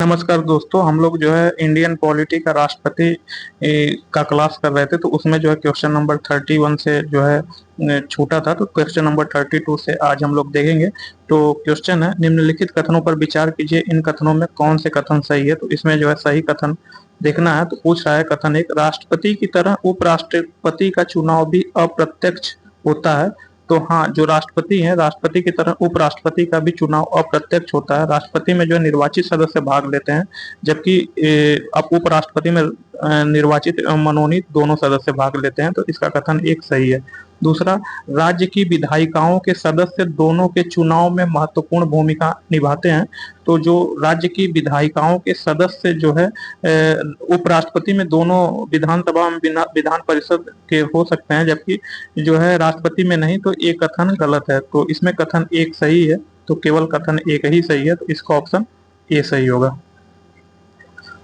नमस्कार दोस्तों, हम लोग जो है इंडियन पॉलिटी का राष्ट्रपति का क्लास कर रहे थे। तो उसमें जो है क्वेश्चन नंबर 31 से जो है छूटा था। तो क्वेश्चन नंबर 32 से आज हम लोग देखेंगे। तो क्वेश्चन है, निम्नलिखित कथनों पर विचार कीजिए, इन कथनों में कौन से कथन सही है। तो इसमें जो है सही कथन देखना है। तो पूछ रहा है कथन एक, राष्ट्रपति की तरह उपराष्ट्रपति का चुनाव भी अप्रत्यक्ष होता है। तो हाँ, जो राष्ट्रपति हैं, राष्ट्रपति की तरह उपराष्ट्रपति का भी चुनाव अप्रत्यक्ष होता है। राष्ट्रपति में जो है निर्वाचित सदस्य भाग लेते हैं, जबकि अब उपराष्ट्रपति में निर्वाचित एवं मनोनीत दोनों सदस्य भाग लेते हैं। तो इसका कथन एक सही है। दूसरा, राज्य की विधायिकाओं के सदस्य दोनों के चुनाव में महत्वपूर्ण भूमिका निभाते हैं। तो जो राज्य की विधायिकाओं के सदस्य जो है उपराष्ट्रपति में दोनों विधानसभा में विधान परिषद के हो सकते हैं, जबकि जो है राष्ट्रपति में नहीं। तो ये कथन गलत है। तो इसमें कथन एक सही है। तो केवल कथन एक ही सही है। तो इसका ऑप्शन ए सही होगा।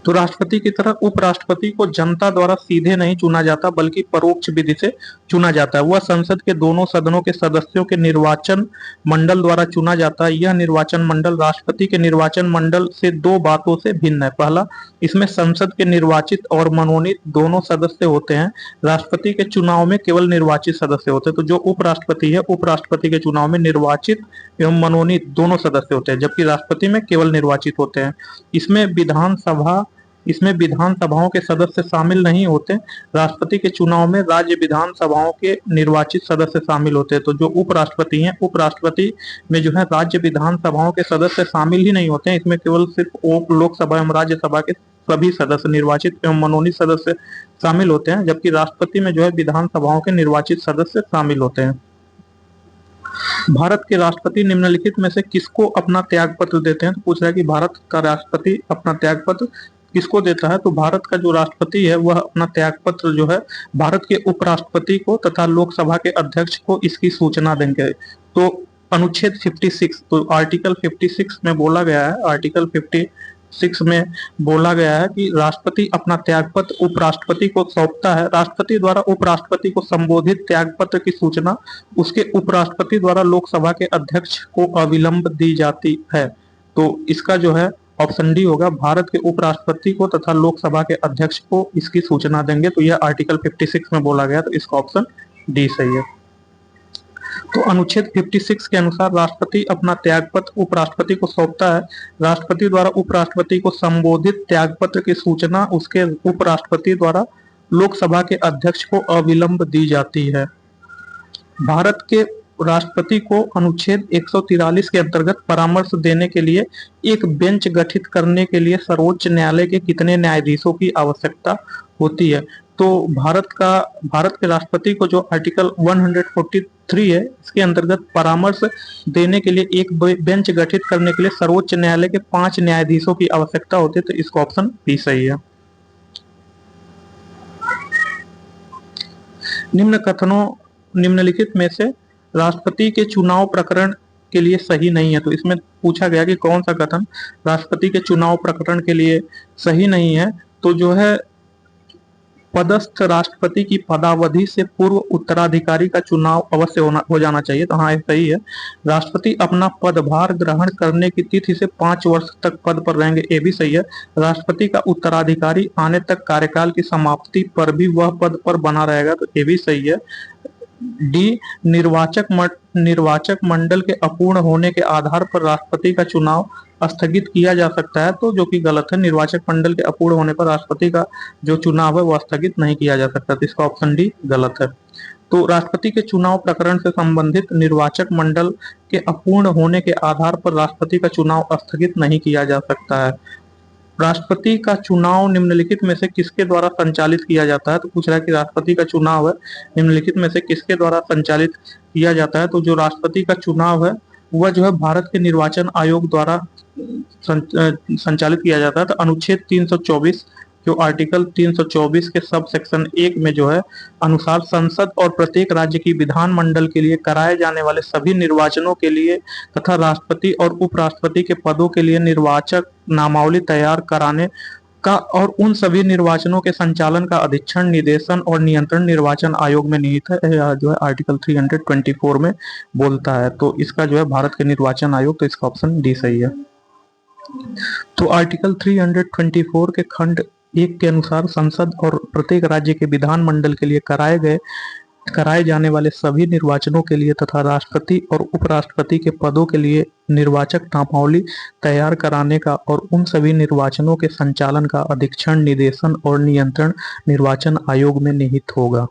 तो राष्ट्रपति की तरह उपराष्ट्रपति को जनता द्वारा सीधे नहीं चुना जाता, बल्कि परोक्ष विधि से चुना जाता है। वह संसद के दोनों सदनों के सदस्यों के निर्वाचन मंडल द्वारा चुना जाता है। यह निर्वाचन मंडल राष्ट्रपति के निर्वाचन मंडल से दो बातों से भिन्न है। पहला, इसमें संसद के निर्वाचित और मनोनीत दोनों सदस्य होते हैं। राष्ट्रपति के चुनाव में केवल निर्वाचित सदस्य होते हैं। तो जो उपराष्ट्रपति है, उपराष्ट्रपति के चुनाव में निर्वाचित एवं मनोनीत दोनों सदस्य होते हैं, जबकि राष्ट्रपति में केवल निर्वाचित होते हैं। इसमें विधानसभाओं के सदस्य शामिल नहीं होते। राष्ट्रपति के चुनाव में राज्य विधानसभाओं के निर्वाचित सदस्य शामिल होते हैं। तो जो उपराष्ट्रपति हैं, उपराष्ट्रपति में जो है राज्य विधानसभाओं के सदस्य शामिल ही नहीं होते हैं। इसमें केवल सिर्फ लोकसभा एवं राज्यसभा के सभी सदस्य, निर्वाचित एवं मनोनीत सदस्य शामिल होते हैं, जबकि राष्ट्रपति में जो है विधानसभाओं के निर्वाचित सदस्य शामिल होते हैं। भारत के राष्ट्रपति निम्नलिखित में से किसको अपना त्याग पत्र देते हैं। तो पूछ रहा है कि भारत का राष्ट्रपति अपना त्याग पत्र किसको देता है। तो भारत का जो राष्ट्रपति है वह अपना त्याग पत्र जो है भारत के उपराष्ट्रपति को तथा लोकसभा के अध्यक्ष को इसकी सूचना देंगे। तो अनुच्छेद 56, तो आर्टिकल 56 में बोला गया है, आर्टिकल 56 में बोला गया है कि राष्ट्रपति अपना त्यागपत्र उपराष्ट्रपति को सौंपता है। राष्ट्रपति द्वारा उपराष्ट्रपति को संबोधित त्यागपत्र की सूचना उसके उपराष्ट्रपति द्वारा लोकसभा के अध्यक्ष को अविलंब दी जाती है। तो इसका जो है ऑप्शन डी होगा, भारत के उपराष्ट्रपति को तथा लोकसभा के अध्यक्ष को इसकी सूचना देंगे। तो यह आर्टिकल 56 में बोला गया। तो इसका ऑप्शन डी सही है। तो अनुच्छेद 56 के अनुसार राष्ट्रपति अपना त्यागपत्र उपराष्ट्रपति को सौंपता है। राष्ट्रपति द्वारा उपराष्ट्रपति को संबोधित त्यागपत्र की सूचना उसके उपराष्ट्रपति द्वारा लोकसभा के अध्यक्ष को अविलंब दी जाती है। भारत के राष्ट्रपति को अनुच्छेद 143 के अंतर्गत परामर्श देने के लिए एक बेंच गठित करने के लिए सर्वोच्च न्यायालय के कितने न्यायाधीशों की आवश्यकता होती है। तो भारत के राष्ट्रपति को जो आर्टिकल 143 है, इसके अंतर्गत परामर्श देने के लिए एक बेंच गठित करने के लिए सर्वोच्च न्यायालय के 5 न्यायाधीशों की आवश्यकता होती है। तो इसका ऑप्शन बी सही है। निम्नलिखित में से राष्ट्रपति के चुनाव प्रकरण के लिए सही नहीं है। तो इसमें पूछा गया कि कौन सा कथन राष्ट्रपति के चुनाव प्रकरण के लिए सही नहीं है। तो जो है पदस्थ राष्ट्रपति की पदावधि से पूर्व उत्तराधिकारी का चुनाव अवश्य हो जाना चाहिए। तो हाँ, सही है। राष्ट्रपति अपना पदभार ग्रहण करने की तिथि से 5 वर्ष तक पद पर रहेंगे, ये भी सही है। राष्ट्रपति का उत्तराधिकारी आने तक कार्यकाल की समाप्ति पर भी वह पद पर बना रहेगा। तो ये भी सही है। डी, निर्वाचक मंडल के अपूर्ण होने के आधार पर राष्ट्रपति का चुनाव स्थगित किया जा सकता है। तो जो कि गलत है। निर्वाचक मंडल के अपूर्ण होने पर राष्ट्रपति का जो चुनाव है वह स्थगित नहीं किया जा सकता। तो इसका ऑप्शन डी गलत है। तो राष्ट्रपति के चुनाव प्रकरण से संबंधित निर्वाचक मंडल के अपूर्ण होने के आधार पर राष्ट्रपति का चुनाव स्थगित नहीं किया जा सकता है। राष्ट्रपति का चुनाव निम्नलिखित में से किसके द्वारा संचालित किया जाता है। तो पूछ रहा है कि राष्ट्रपति का चुनाव है निम्नलिखित में से किसके द्वारा संचालित किया जाता है। तो जो राष्ट्रपति का चुनाव है वह जो है भारत के निर्वाचन आयोग द्वारा संचालित किया जाता है। तो अनुच्छेद 324 जो आर्टिकल 324 के सब सेक्शन 1 में जो है अनुसार संसद और प्रत्येक राज्य की विधानमंडल के लिए कराए जाने वाले सभी निर्वाचनों के लिए तथा राष्ट्रपति और उपराष्ट्रपति के पदों के लिए निर्वाचक नामावली तैयार कराने का और उन सभी निर्वाचनों के संचालन का अधीक्षण, निदेशन और नियंत्रण निर्वाचन आयोग में निहित है, जो है आर्टिकल 324 में बोलता है। तो इसका जो है भारत के निर्वाचन आयोग। तो इसका ऑप्शन डी सही है। तो आर्टिकल 324 के खंड 1 के अनुसार संसद और प्रत्येक राज्य के विधानमंडल के लिए कराए जाने वाले सभी निर्वाचनों के लिए तथा राष्ट्रपति और उपराष्ट्रपति के पदों के लिए निर्वाचक नामावली तैयार कराने का और उन सभी निर्वाचनों के संचालन का अधीक्षण, निर्देशन और नियंत्रण निर्वाचन आयोग में निहित होगा।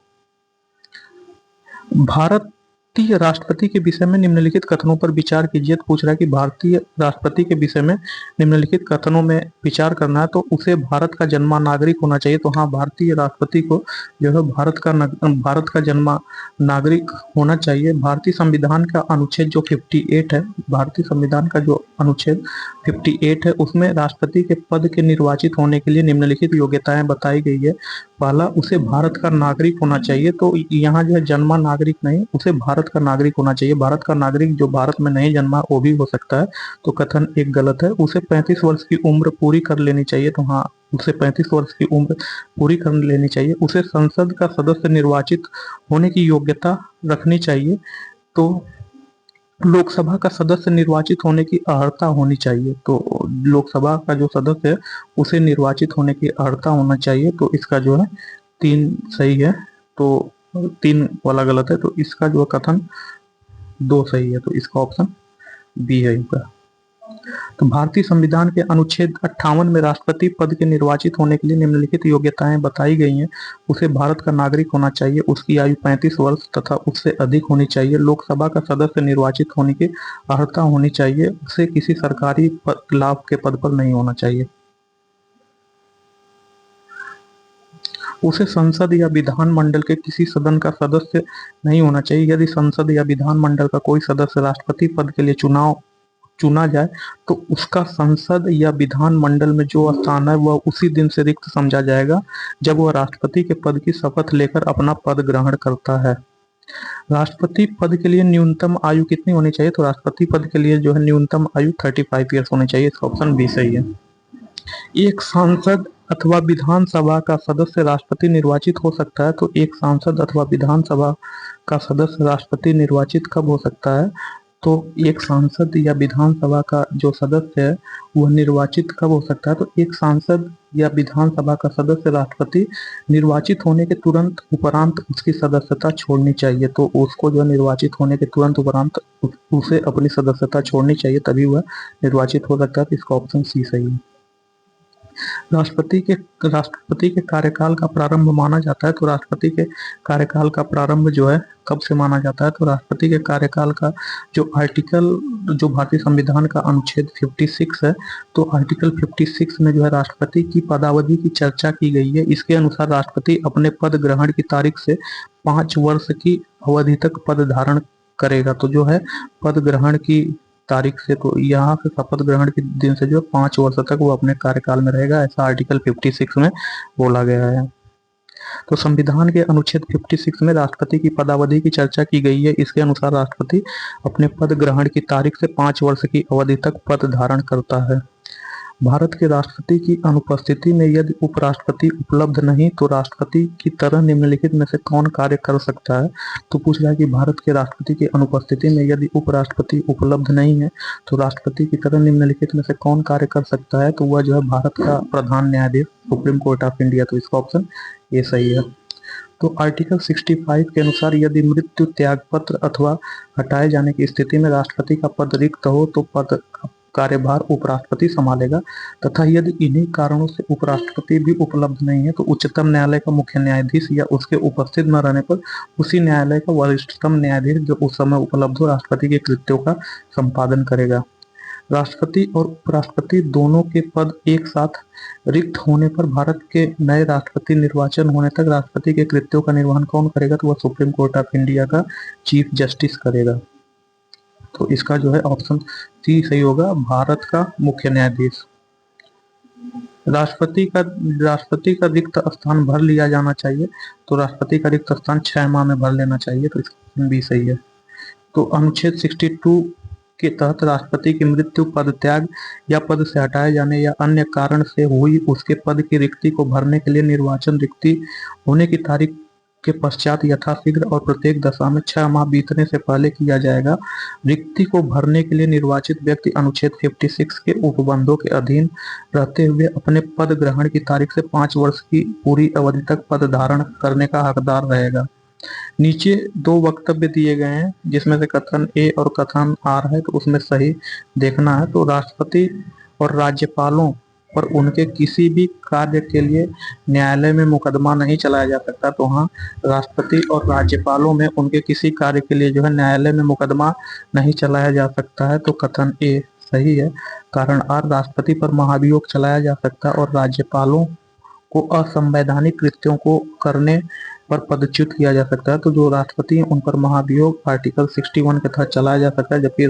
भारतीय राष्ट्रपति के विषय में निम्नलिखित कथनों पर विचार कीजिए। तो पूछ रहा है कि भारतीय राष्ट्रपति के विषय में निम्नलिखित कथनों में विचार करना है, तो उसे भारत का जन्मा नागरिक होना चाहिए। तो हाँ, भारतीय राष्ट्रपति को जो है भारत का जन्मा नागरिक होना चाहिए। भारतीय संविधान का अनुच्छेद जो 58 है, भारतीय संविधान का जो अनुच्छेद 58 है, उसमें राष्ट्रपति के पद के निर्वाचित होने के लिए निम्नलिखित योग्यताएं बताई गई है। पहला, उसे भारत का नागरिक होना चाहिए। तो यहाँ जो है जन्मा नागरिक नहीं, उसे भारत का नागरिक होना चाहिए। भारत का नागरिक जो भारत में नहीं जन्मा वो भी हो सकता है, तो कथन एक गलत है। उसे 35 वर्ष की उम्र पूरी कर लेनी चाहिए। तो हाँ, उसे 35 वर्ष की उम्र पूरी कर लेनी चाहिए। उसे संसद का सदस्य निर्वाचित होने की योग्यता रखनी चाहिए। तो लोकसभा का सदस्य निर्वाचित होने की अर्हता होनी चाहिए। तो लोकसभा का जो सदस्य है उसे निर्वाचित होने की अर्हता होना चाहिए। तो इसका जो है 3 सही है, तो 3 वाला गलत है। तो इसका जो कथन 2 सही है। तो इसका ऑप्शन बी है इनका। तो भारतीय संविधान के अनुच्छेद 58 में राष्ट्रपति पद के निर्वाचित होने के लिए निम्नलिखित योग्यताएं बताई गई हैं। उसे भारत का नागरिक होना चाहिए, उसकी आयु 35 वर्ष तथा उससे अधिक होनी चाहिए, लोकसभा का सदस्य निर्वाचित होने की अर्हता होनी चाहिए, उसे किसी सरकारी लाभ के पद पर नहीं होना चाहिए, उसे संसद या विधान मंडल के किसी सदन का सदस्य नहीं होना चाहिए। यदि संसद या विधान मंडल का कोई सदस्य राष्ट्रपति पद के लिए चुना जाए तो उसका संसद या विधान मंडल में जो स्थान है वह उसी दिन से रिक्त समझा जाएगा जब वह राष्ट्रपति के पद की शपथ लेकर अपना पद ग्रहण करता है। राष्ट्रपति पद के लिए न्यूनतम आयु कितनी होनी चाहिए? तो राष्ट्रपति पद के लिए जो है न्यूनतम आयु 35 ईयर्स होनी चाहिए। इसका ऑप्शन बी सही है। एक सांसद अथवा विधानसभा का सदस्य राष्ट्रपति निर्वाचित हो सकता है। तो एक सांसद अथवा विधानसभा का सदस्य राष्ट्रपति निर्वाचित कब हो सकता है? तो एक सांसद या विधानसभा का जो सदस्य है वह निर्वाचित कब हो सकता है? तो एक सांसद या विधानसभा का सदस्य राष्ट्रपति निर्वाचित होने के तुरंत उपरांत उसकी सदस्यता छोड़नी चाहिए। तो उसको जो निर्वाचित होने के तुरंत उपरांत उसे अपनी सदस्यता छोड़नी चाहिए, तभी वह निर्वाचित हो सकता है। तो इसका ऑप्शन सी सही है। राष्ट्रपति के कार्यकाल का प्रारंभ माना जाता है। तो राष्ट्रपति के कार्यकाल का प्रारंभ जो है कब से माना जाता है? तो राष्ट्रपति के कार्यकाल का जो भारतीय संविधान का अनुच्छेद 56 है, तो आर्टिकल 56 में जो है राष्ट्रपति की पदावधि की चर्चा की गई है। इसके अनुसार राष्ट्रपति अपने पद ग्रहण की तारीख से 5 वर्ष की अवधि तक पद धारण करेगा। तो जो है पद ग्रहण की तारीख से, तो यहाँ से शपथ ग्रहण के दिन से जो 5 वर्ष तक वो अपने कार्यकाल में रहेगा, ऐसा आर्टिकल 56 में बोला गया है। तो संविधान के अनुच्छेद 56 में राष्ट्रपति की पदावधि की चर्चा की गई है। इसके अनुसार राष्ट्रपति अपने पद ग्रहण की तारीख से 5 वर्ष की अवधि तक पद धारण करता है। भारत के राष्ट्रपति की अनुपस्थिति में यदि उपराष्ट्रपति उपलब्ध नहीं तो राष्ट्रपति की तरह निम्नलिखित में से कौन कार्य कर सकता है? तो पूछ रहा है कि भारत के राष्ट्रपति की अनुपस्थिति में यदि उपराष्ट्रपति उपलब्ध नहीं है तो राष्ट्रपति की तरह निम्नलिखित में से कौन कार्य कर सकता है? तो वह जो है भारत का प्रधान न्यायाधीश, सुप्रीम कोर्ट ऑफ इंडिया। तो इसका ऑप्शन ये सही है। तो आर्टिकल 65 के अनुसार यदि मृत्यु, त्यागपत्र अथवा हटाए जाने की स्थिति में राष्ट्रपति का पद रिक्त हो तो पद कार्यभार उपराष्ट्रपति संभालेगा, तथा यदि इन्हीं कारणों से उपराष्ट्रपति भी उपलब्ध नहीं है तो उच्चतम न्यायालय का मुख्य न्यायाधीश या उसके उपस्थित न रहने पर उसी न्यायालय का वरिष्ठतम न्यायाधीश जो उस समय उपलब्ध हो राष्ट्रपति के कृत्यों का संपादन करेगा। राष्ट्रपति और उपराष्ट्रपति दोनों के पद एक साथ रिक्त होने पर भारत के नए राष्ट्रपति निर्वाचन होने तक राष्ट्रपति के कृत्यों का निर्वहन कौन करेगा? तो वह सुप्रीम कोर्ट ऑफ इंडिया का चीफ जस्टिस करेगा। तो इसका जो है ऑप्शन सी सही होगा, भारत का मुख्य न्यायाधीश। राष्ट्रपति का रिक्त स्थान भर लिया जाना चाहिए। तो राष्ट्रपति का रिक्त स्थान 6 माह में भर लेना चाहिए। तो इसका ऑप्शन बी सही है। तो अनुच्छेद 62 के तहत राष्ट्रपति की मृत्यु, पद त्याग या पद से हटाए जाने या अन्य कारण से हुई उसके पद की रिक्ति को भरने के लिए निर्वाचन रिक्ति होने की तारीख के पश्चात यथाशीघ्र और प्रत्येक दशा में 6 माह बीतने से पहले किया जाएगा। रिक्ति को भरने के लिए निर्वाचित व्यक्ति अनुच्छेद 56 के उपबंधों के अधीन रहते हुए अपने पद ग्रहण की तारीख से 5 वर्ष की पूरी अवधि तक पद धारण करने का हकदार रहेगा। नीचे 2 वक्तव्य दिए गए हैं जिसमें से कथन ए और कथन आर है, तो उसमें सही देखना है। तो राष्ट्रपति और राज्यपालों पर उनके किसी भी कार्य के लिए न्यायालय में मुकदमा नहीं चलाया जा सकता। तो हाँ, राष्ट्रपति और राज्यपालों में उनके किसी कार्य के लिए जो है न्यायालय में मुकदमा नहीं चलाया जा सकता है। तो कथन ए सही है। कारण आर, राष्ट्रपति पर महाभियोग चलाया जा सकता है और राज्यपालों को असंवैधानिक कृत्यों को करने पर पदच्युत किया जा सकता है। तो जो राष्ट्रपति हैं उन पर महाभियोग आर्टिकल 61 के तहत चलाया जा सकता है, जबकि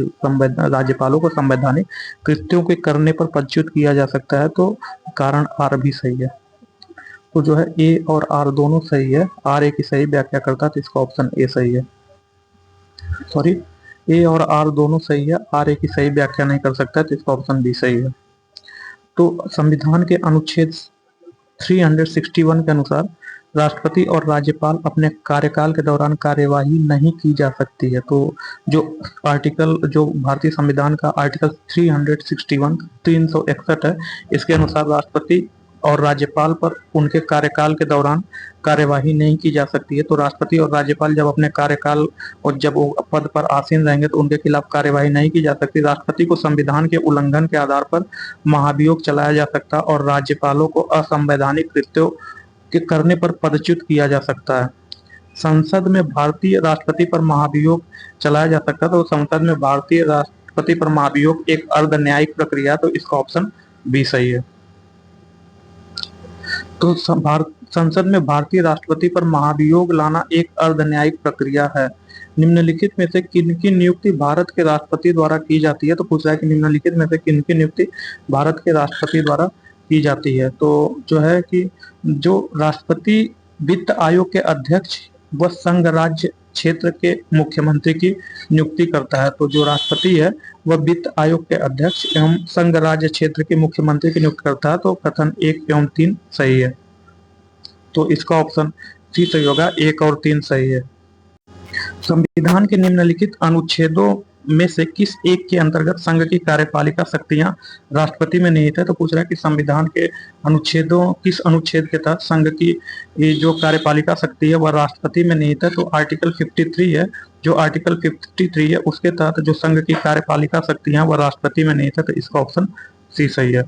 राज्यपालों को संवैधानिक कृत्यों के करने पर पदच्युत किया जा सकता है। तो कारण आर भी सही है। तो जो है ए और आर दोनों सही है। आर ए की सही व्याख्या करता है, तो इसका ऑप्शन ए सही है। सॉरी, ए और आर दोनों सही है, आर ए की सही व्याख्या नहीं कर सकता, तो इसका ऑप्शन बी सही है। तो संविधान के अनुच्छेद 361 के अनुसार राष्ट्रपति और राज्यपाल अपने कार्यकाल के दौरान कार्यवाही नहीं की जा सकती है। तो जो भारतीय संविधान का आर्टिकल 361 है, इसके अनुसार राष्ट्रपति और राज्यपाल पर उनके कार्यकाल के दौरान कार्यवाही नहीं की जा सकती है। तो राष्ट्रपति और राज्यपाल जब अपने कार्यकाल और जब वो पद पर आसीन रहेंगे तो उनके खिलाफ कार्यवाही नहीं की जा सकती। राष्ट्रपति को संविधान के उल्लंघन के आधार पर महाभियोग चलाया जा सकता और राज्यपालों को असंवैधानिक कृत्यों के करने पर पदच्युत किया जा सकता है। संसद में भारतीय राष्ट्रपति पर महाभियोग चलाया जा सकता है। तो संसद में भारतीय राष्ट्रपति पर महाभियोग एक अर्ध न्यायिक प्रक्रिया, तो इसका ऑप्शन बी सही है। तो संसद में भारतीय राष्ट्रपति पर महाभियोग लाना एक अर्ध न्यायिक प्रक्रिया है। निम्नलिखित में से किनकी नियुक्ति भारत के राष्ट्रपति द्वारा की जाती है? तो पूछ रहा है कि निम्नलिखित में से किनकी नियुक्ति भारत के राष्ट्रपति द्वारा की जाती है। तो जो है कि जो राष्ट्रपति वित्त आयोग के अध्यक्ष व संघ राज्य क्षेत्र के मुख्यमंत्री की नियुक्ति करता है। तो जो राष्ट्रपति है वह वित्त आयोग के अध्यक्ष एवं संघ राज्य क्षेत्र के मुख्यमंत्री की नियुक्ति करता है। तो कथन 1 एवं 3 सही है। तो इसका ऑप्शन सी सही होगा, 1 और 3 सही है। संविधान के निम्नलिखित अनुच्छेदों में से किस एक के अंतर्गत संघ की कार्यपालिका शक्तियां राष्ट्रपति में निहित है? तो पूछ रहा है कि संविधान के किस अनुच्छेद के तहत संघ की जो कार्यपालिका शक्ति है वह राष्ट्रपति में निहित है? तो आर्टिकल 53 है। जो आर्टिकल 53 है उसके तहत जो संघ की कार्यपालिका शक्तियां वह राष्ट्रपति में निहित है। तो इसका ऑप्शन सी सही है।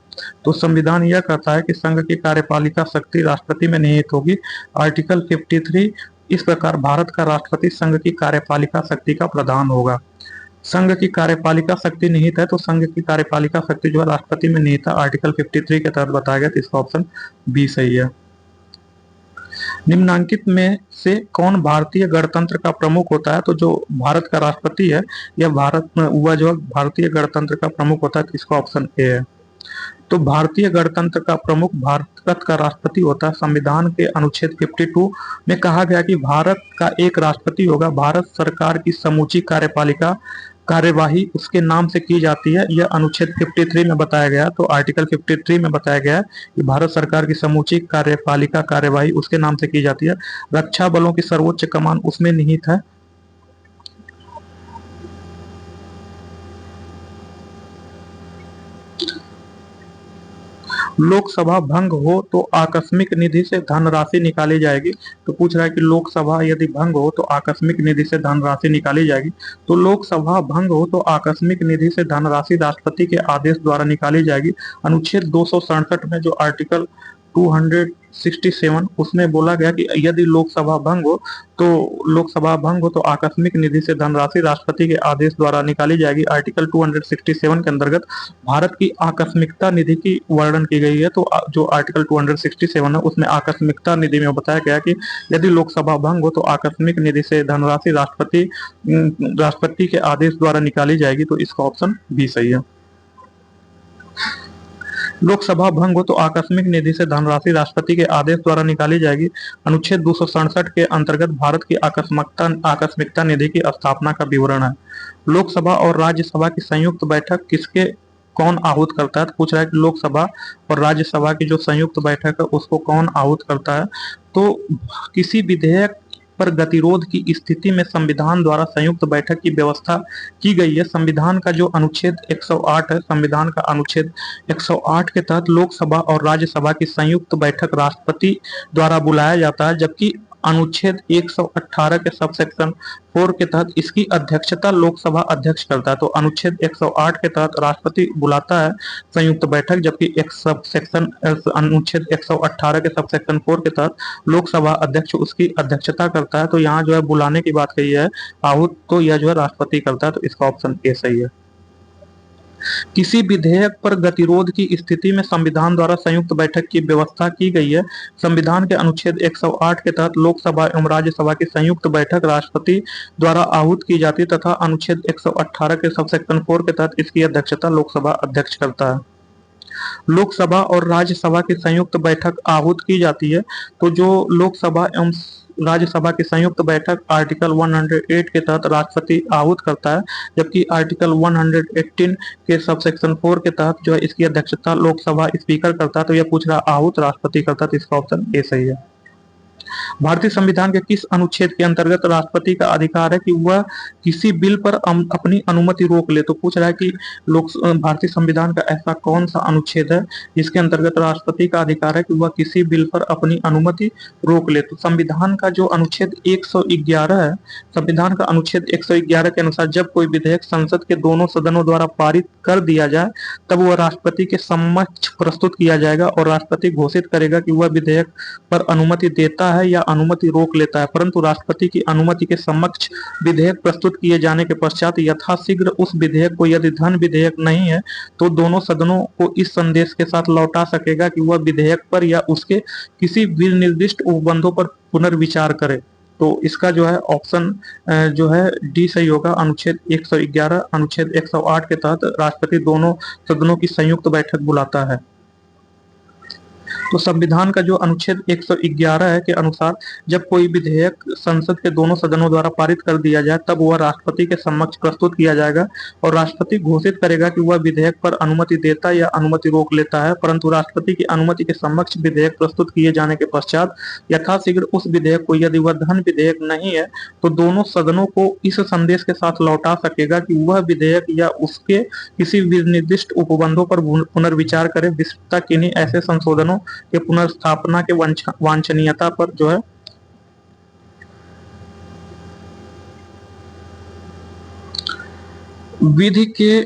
तो संविधान यह कहता है कि संघ की कार्यपालिका शक्ति राष्ट्रपति में निहित होगी। आर्टिकल 53 इस प्रकार भारत का राष्ट्रपति संघ की कार्यपालिका शक्ति का प्रधान होगा। संघ की कार्यपालिका शक्ति निहित है, तो संघ की कार्यपालिका शक्ति जो है राष्ट्रपति में निहित है, आर्टिकल 53 के तहत बताया गया। तो इसका ऑप्शन बी सही है। निम्नांकित में से कौन भारतीय गणतंत्र का प्रमुख होता है? तो जो भारत का राष्ट्रपति है यह भारतीय गणतंत्र का प्रमुख होता है। तो इसका ऑप्शन ए है। तो भारतीय गणतंत्र का प्रमुख भारत का राष्ट्रपति होता है। संविधान के अनुच्छेद 52 में कहा गया कि भारत का एक राष्ट्रपति होगा। भारत सरकार की समूची कार्यवाही उसके नाम से की जाती है। यह अनुच्छेद 53 में बताया गया। तो आर्टिकल 53 में बताया गया है कि भारत सरकार की समूची कार्यवाही उसके नाम से की जाती है। रक्षा बलों की सर्वोच्च कमान उसमें निहित है। लोकसभा भंग हो तो आकस्मिक निधि से धनराशि निकाली जाएगी। तो पूछ रहा है कि लोकसभा यदि भंग हो तो आकस्मिक निधि से धनराशि निकाली जाएगी। तो लोकसभा भंग हो तो आकस्मिक निधि से धनराशि राष्ट्रपति के आदेश द्वारा निकाली जाएगी। अनुच्छेद 267 में जो आर्टिकल 267 उसमें बोला गया कि यदि लोकसभा भंग हो तो आकस्मिक निधि से धनराशि राष्ट्रपति के आदेश द्वारा निकाली जाएगी। आर्टिकल 267 के अंतर्गत भारत की आकस्मिकता निधि की वर्णन की गई है। तो जो आर्टिकल 267 है उसमें आकस्मिकता निधि में बताया गया कि यदि लोकसभा भंग हो तो आकस्मिक निधि से धनराशि राष्ट्रपति के आदेश द्वारा निकाली जाएगी। तो इसका ऑप्शन बी सही है। लोकसभा भंग हो तो आकस्मिक निधि से धनराशि राष्ट्रपति के आदेश द्वारा निकाली जाएगी। अनुच्छेद 267 के अंतर्गत भारत की आकस्मिकता निधि की स्थापना का विवरण है। लोकसभा और राज्यसभा की संयुक्त बैठक किसके कौन आहूत करता है? तो पूछ रहा है कि लोकसभा और राज्यसभा की जो संयुक्त बैठक है उसको कौन आहूत करता है? तो किसी विधेयक पर गतिरोध की स्थिति में संविधान द्वारा संयुक्त बैठक की व्यवस्था की गई है। संविधान का जो अनुच्छेद 108 है, संविधान का अनुच्छेद 108 के तहत लोकसभा और राज्यसभा की संयुक्त बैठक राष्ट्रपति द्वारा बुलाया जाता है, जबकि अनुच्छेद 118 के सब सेक्शन 4 के तहत इसकी अध्यक्षता लोकसभा अध्यक्ष करता है। तो अनुच्छेद 108 के तहत राष्ट्रपति बुलाता है संयुक्त बैठक, जबकि एक सब सेक्शन अनुच्छेद 118 के सब सेक्शन 4 के तहत लोकसभा अध्यक्ष उसकी अध्यक्षता करता है। तो यहाँ जो है बुलाने की बात कही है आहूत, तो यह जो है राष्ट्रपति करता है। तो इसका ऑप्शन ए सही है। किसी विधेयक पर गतिरोध की स्थिति में संविधान द्वारा संयुक्त बैठक की व्यवस्था की गई है। संविधान के अनुच्छेद 108 के तहत लोकसभा एवं राज्यसभा की संयुक्त बैठक राष्ट्रपति द्वारा आहूत की जाती है तथा अनुच्छेद 118 के सब सेक्शन 4 के तहत इसकी अध्यक्षता लोकसभा अध्यक्ष करता है। लोकसभा और राज्यसभा की संयुक्त बैठक आहूत की जाती है। तो जो लोकसभा एवं राज्यसभा की संयुक्त बैठक आर्टिकल 108 के तहत राष्ट्रपति आहूत करता है, जबकि आर्टिकल 118 के सब सेक्शन 4 के तहत जो है इसकी अध्यक्षता लोकसभा स्पीकर करता है। तो यह पूछ रहा आहूत राष्ट्रपति करता है। तो इसका ऑप्शन ए सही है। भारतीय संविधान के किस अनुच्छेद के अंतर्गत राष्ट्रपति का अधिकार है कि वह किसी बिल पर अपनी अनुमति रोक ले? तो पूछ रहा है कि भारतीय संविधान का ऐसा कौन सा अनुच्छेद है जिसके अंतर्गत राष्ट्रपति का अधिकार है कि वह किसी बिल पर अपनी अनुमति रोक ले? तो संविधान का जो अनुच्छेद 111 है, संविधान का अनुच्छेद 111 के अनुसार जब कोई विधेयक संसद के दोनों सदनों द्वारा पारित कर दिया जाए तब वह राष्ट्रपति के समक्ष प्रस्तुत किया जाएगा और राष्ट्रपति घोषित करेगा कि वह विधेयक पर अनुमति देता है या अनुमति रोक लेता है। परंतु राष्ट्रपति की अनुमति के समक्ष विधेयक प्रस्तुत किए जाने के पश्चात यथाशीघ्र उस विधेयक को, यदि धन विधेयक नहीं है तो दोनों सदनों को इस संदेश के साथ लौटा सकेगा कि वह विधेयक पर या उसके किसी निर्दिष्ट उपबंधों पर पुनर्विचार करे। तो इसका जो है ऑप्शन जो है डी सही होगा। अनुच्छेद 111 अनुच्छेद 108 के तहत राष्ट्रपति दोनों सदनों की संयुक्त बैठक बुलाता है। तो संविधान का जो अनुच्छेद 111 है के अनुसार जब कोई विधेयक संसद के दोनों सदनों द्वारा पारित कर दिया जाए तब वह राष्ट्रपति के समक्ष प्रस्तुत किया जाएगा और राष्ट्रपति घोषित करेगा कि वह विधेयक पर अनुमति देता या अनुमति रोक लेता है। परंतु राष्ट्रपति की अनुमति के समक्ष विधेयक प्रस्तुत किए जाने के पश्चात यथाशीघ्र उस विधेयक को, यदि वह धन विधेयक नहीं है तो दोनों सदनों को इस संदेश के साथ लौटा सकेगा कि वह विधेयक या उसके किसी निर्दिष्ट उपबंधों पर पुनर्विचार करे। विस्तृतता किन्हीं ऐसे संशोधनों के पुनर्स्थापना के वांछनीयता पर जो है विधि के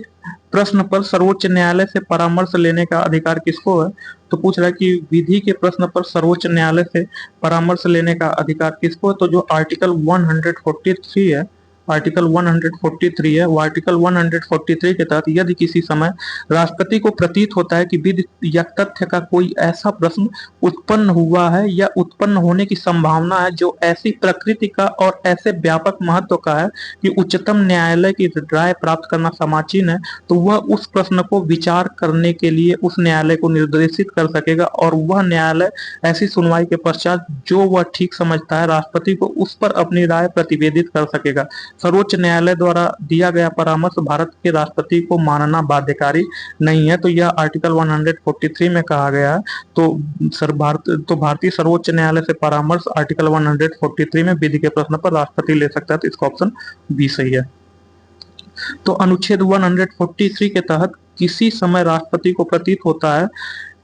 प्रश्न पर सर्वोच्च न्यायालय से परामर्श लेने का अधिकार किसको है? तो पूछ रहा है कि विधि के प्रश्न पर सर्वोच्च न्यायालय से परामर्श लेने का अधिकार किसको है? तो जो आर्टिकल 143 है, आर्टिकल 143 है, वो आर्टिकल 143 के तहत यदि किसी समय राष्ट्रपति को प्रतीत होता है कि विधि या तथ्य का कोई ऐसा प्रश्न उत्पन्न हुआ है या उत्पन्न होने की संभावना है जो ऐसी प्रकृति का और ऐसे व्यापक महत्व का है कि उच्चतम न्यायालय की राय प्राप्त करना समाचीन है, तो वह उस प्रश्न को विचार करने के लिए उस न्यायालय को निर्देशित कर सकेगा और वह न्यायालय ऐसी सुनवाई के पश्चात जो वह ठीक समझता है राष्ट्रपति को उस पर अपनी राय प्रतिवेदित कर सकेगा। सर्वोच्च न्यायालय द्वारा दिया गया परामर्श भारत के राष्ट्रपति को मानना बाध्यकारी नहीं है। तो यह आर्टिकल 143 में कहा गया है। तो भारतीय सर्वोच्च न्यायालय से परामर्श आर्टिकल 143 में विधि के प्रश्न पर राष्ट्रपति ले सकता है। तो इसका ऑप्शन बी सही है। तो अनुच्छेद 143 के तहत किसी समय राष्ट्रपति को प्रतीत होता है